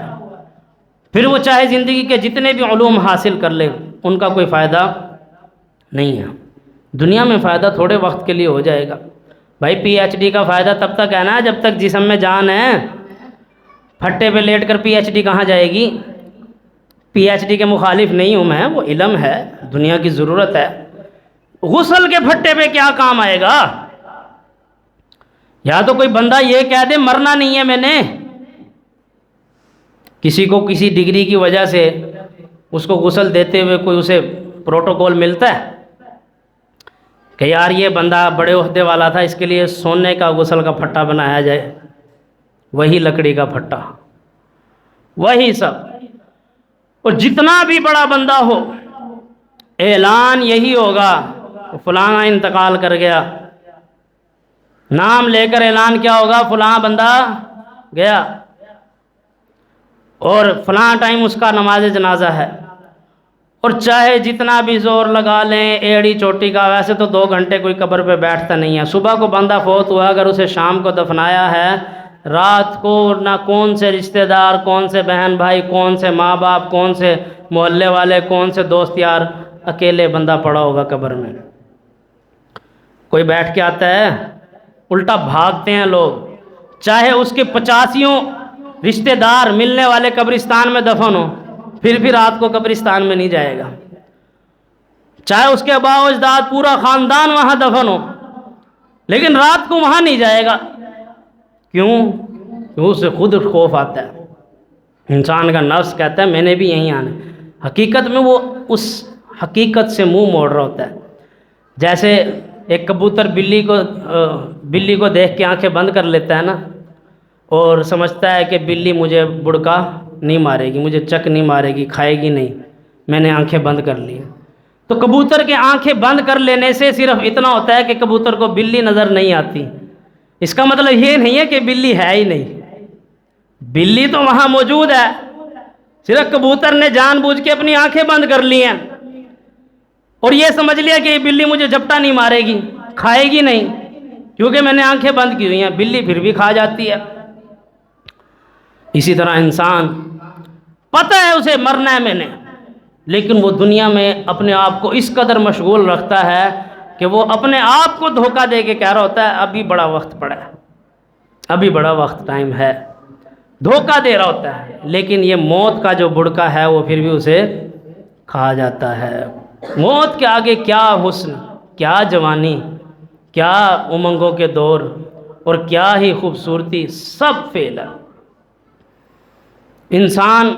پھر وہ چاہے زندگی کے جتنے بھی علوم حاصل کر لے، ان کا کوئی فائدہ نہیں ہے۔ دنیا میں فائدہ تھوڑے وقت کے لیے ہو جائے گا بھائی، پی ایچ ڈی کا فائدہ تب تک ہے نا جب تک جسم میں جان ہے۔ پھٹے پہ لیٹ کر پی ایچ ڈی کہاں جائے گی؟ پی ایچ ڈی کے مخالف نہیں ہوں میں، وہ علم ہے، دنیا کی ضرورت ہے۔ غسل کے پھٹے پہ کیا کام آئے گا؟ یا تو کوئی بندہ یہ کہہ دے مرنا نہیں ہے میں نے، کسی کو کسی ڈگری کی وجہ سے اس کو غسل دیتے ہوئے کوئی اسے پروٹوکول ملتا ہے کہ یار یہ بندہ بڑے عہدے والا تھا، اس کے لیے سونے کا غسل کا پھٹا بنایا جائے، وہی لکڑی کا پھٹا، وہی سب۔ اور جتنا بھی بڑا بندہ ہو، اعلان یہی ہوگا فلانا انتقال کر گیا، نام لے کر اعلان کیا ہوگا؟ فلاں بندہ گیا، اور فلاں ٹائم اس کا نماز جنازہ ہے۔ اور چاہے جتنا بھی زور لگا لیں ایڑی چوٹی کا، ویسے تو 2 گھنٹے کوئی قبر پہ بیٹھتا نہیں ہے۔ صبح کو بندہ فوت ہوا، اگر اسے شام کو دفنایا ہے، رات کو نہ کون سے رشتہ دار، کون سے بہن بھائی، کون سے ماں باپ، کون سے محلے والے، کون سے دوست یار، اکیلے بندہ پڑا ہوگا قبر میں۔ کوئی بیٹھ کے آتا ہے؟ الٹا بھاگتے ہیں لوگ، چاہے اس کے 85 رشتہ دار ملنے والے قبرستان میں دفن ہو، پھر بھی رات کو قبرستان میں نہیں جائے گا، چاہے اس کے آباء و اجداد پورا خاندان وہاں دفن ہو، لیکن رات کو وہاں نہیں جائے گا۔ کیوں؟ کیوں؟ اسے خود خوف آتا ہے، انسان کا نفس کہتا ہے میں نے بھی یہیں آنا ہے۔ حقیقت میں وہ اس حقیقت سے منہ موڑ رہا ہوتا ہے۔ جیسے ایک کبوتر بلی کو دیکھ کے آنکھیں بند کر لیتا ہے نا، اور سمجھتا ہے کہ بلی مجھے بڑکا نہیں مارے گی، مجھے چک نہیں مارے گی، کھائے گی نہیں، میں نے آنکھیں بند کر لی۔ تو کبوتر کے آنکھیں بند کر لینے سے صرف اتنا ہوتا ہے کہ کبوتر کو بلی نظر نہیں آتی، اس کا مطلب یہ نہیں ہے کہ بلی ہے ہی نہیں، بلی تو وہاں موجود ہے، صرف کبوتر نے جان بوجھ کے اپنی آنکھیں بند کر لی ہیں، اور یہ سمجھ لیا کہ یہ بلی مجھے جھپٹا نہیں مارے گی، کھائے گی نہیں، کیونکہ میں نے آنکھیں بند کی ہوئی ہیں، بلی پھر بھی کھا جاتی ہے۔ اسی طرح انسان پتہ ہے اسے مرنا ہے میں نے، لیکن وہ دنیا میں اپنے آپ کو اس قدر مشغول رکھتا ہے کہ وہ اپنے آپ کو دھوکہ دے کے کہہ رہا ہوتا ہے ابھی بڑا وقت پڑا ہے، ابھی بڑا وقت ٹائم ہے، دھوکہ دے رہا ہوتا ہے، لیکن یہ موت کا جو بڑکا ہے وہ پھر بھی اسے کھا جاتا ہے۔ موت کے آگے کیا حسن، کیا جوانی، کیا امنگوں کے دور، اور کیا ہی خوبصورتی، سب فیل ہے۔ انسان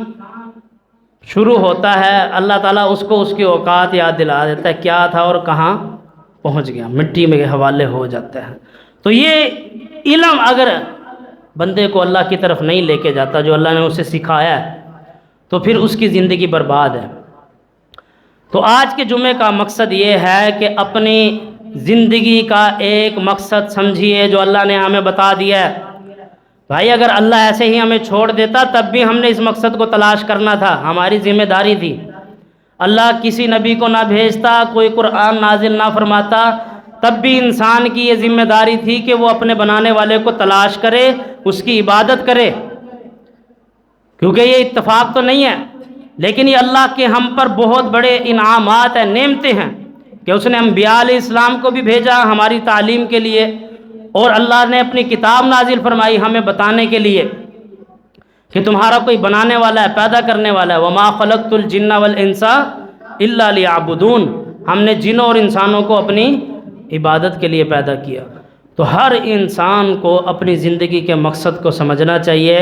شروع ہوتا ہے اللہ تعالیٰ اس کو اس کی اوقات یاد دلا دیتا ہے، کیا تھا اور کہاں پہنچ گیا، مٹی میں حوالے ہو جاتے ہیں۔ تو یہ علم اگر بندے کو اللہ کی طرف نہیں لے کے جاتا جو اللہ نے اسے سکھایا ہے، تو پھر اس کی زندگی برباد ہے۔ تو آج کے جمعے کا مقصد یہ ہے کہ اپنی زندگی کا ایک مقصد سمجھیے جو اللہ نے ہمیں بتا دیا ہے۔ بھائی اگر اللہ ایسے ہی ہمیں چھوڑ دیتا تب بھی ہم نے اس مقصد کو تلاش کرنا تھا، ہماری ذمہ داری تھی۔ اللہ کسی نبی کو نہ بھیجتا، کوئی قرآن نازل نہ فرماتا، تب بھی انسان کی یہ ذمہ داری تھی کہ وہ اپنے بنانے والے کو تلاش کرے، اس کی عبادت کرے، کیونکہ یہ اتفاق تو نہیں ہے، لیکن یہ اللہ کے ہم پر بہت بڑے انعامات ہیں، نعمتیں ہیں کہ اس نے انبیاء علیہ السلام کو بھی بھیجا ہماری تعلیم کے لیے، اور اللہ نے اپنی کتاب نازل فرمائی ہمیں بتانے کے لیے کہ تمہارا کوئی بنانے والا ہے، پیدا کرنے والا ہے۔ وما خلقت الجن والانس الا لیعبدون، ہم نے جنوں اور انسانوں کو اپنی عبادت کے لیے پیدا کیا۔ تو ہر انسان کو اپنی زندگی کے مقصد کو سمجھنا چاہیے،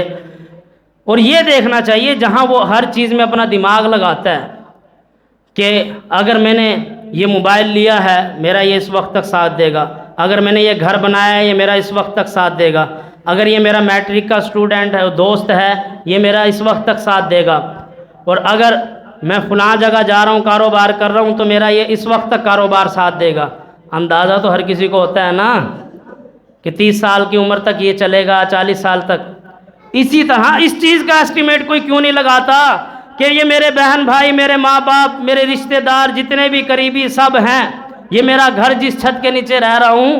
اور یہ دیکھنا چاہیے جہاں وہ ہر چیز میں اپنا دماغ لگاتا ہے کہ اگر میں نے یہ موبائل لیا ہے میرا یہ اس وقت تک ساتھ دے گا، اگر میں نے یہ گھر بنایا ہے یہ میرا اس وقت تک ساتھ دے گا، اگر یہ میرا میٹرک کا اسٹوڈنٹ ہے دوست ہے یہ میرا اس وقت تک ساتھ دے گا، اور اگر میں فلاں جگہ جا رہا ہوں کاروبار کر رہا ہوں تو میرا یہ اس وقت تک کاروبار ساتھ دے گا۔ اندازہ تو ہر کسی کو ہوتا ہے نا کہ 30 سال کی عمر تک یہ چلے گا، 40 سال تک۔ اسی طرح اس چیز کا اسٹیمیٹ کوئی کیوں نہیں لگاتا کہ یہ میرے بہن بھائی، میرے ماں باپ، میرے رشتہ دار جتنے بھی قریبی سب ہیں، یہ میرا گھر جس چھت کے نیچے رہ رہا ہوں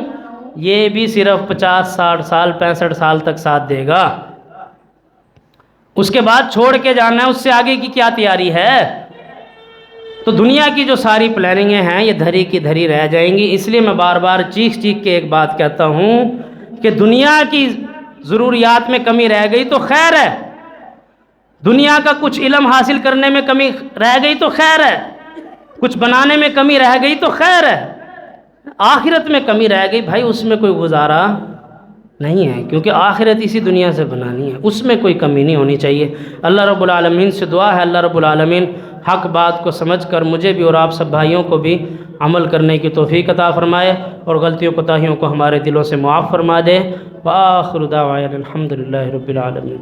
یہ بھی صرف 50 60 سال 65 سال تک ساتھ دے گا، اس کے بعد چھوڑ کے جانا ہے، اس سے آگے کی کیا تیاری ہے؟ تو دنیا کی جو ساری پلاننگیں ہیں یہ دھری کی دھری رہ جائیں گی۔ اس لیے میں بار بار چیخ چیخ کے ایک بات کہتا ہوں کہ دنیا کی ضروریات میں کمی رہ گئی تو خیر ہے، دنیا کا کچھ علم حاصل کرنے میں کمی رہ گئی تو خیر ہے، کچھ بنانے میں کمی رہ گئی تو خیر ہے، آخرت میں کمی رہ گئی بھائی اس میں کوئی گزارا نہیں ہے، کیونکہ آخرت اسی دنیا سے بنانی ہے، اس میں کوئی کمی نہیں ہونی چاہیے۔ اللہ رب العالمین سے دعا ہے اللہ رب العالمین حق بات کو سمجھ کر مجھے بھی اور آپ سب بھائیوں کو بھی عمل کرنے کی توفیق عطا فرمائے، اور غلطیوں کوتاہیوں کو ہمارے دلوں سے معاف فرما دے۔ وآخر دعوانا الحمدللہ رب العالمین۔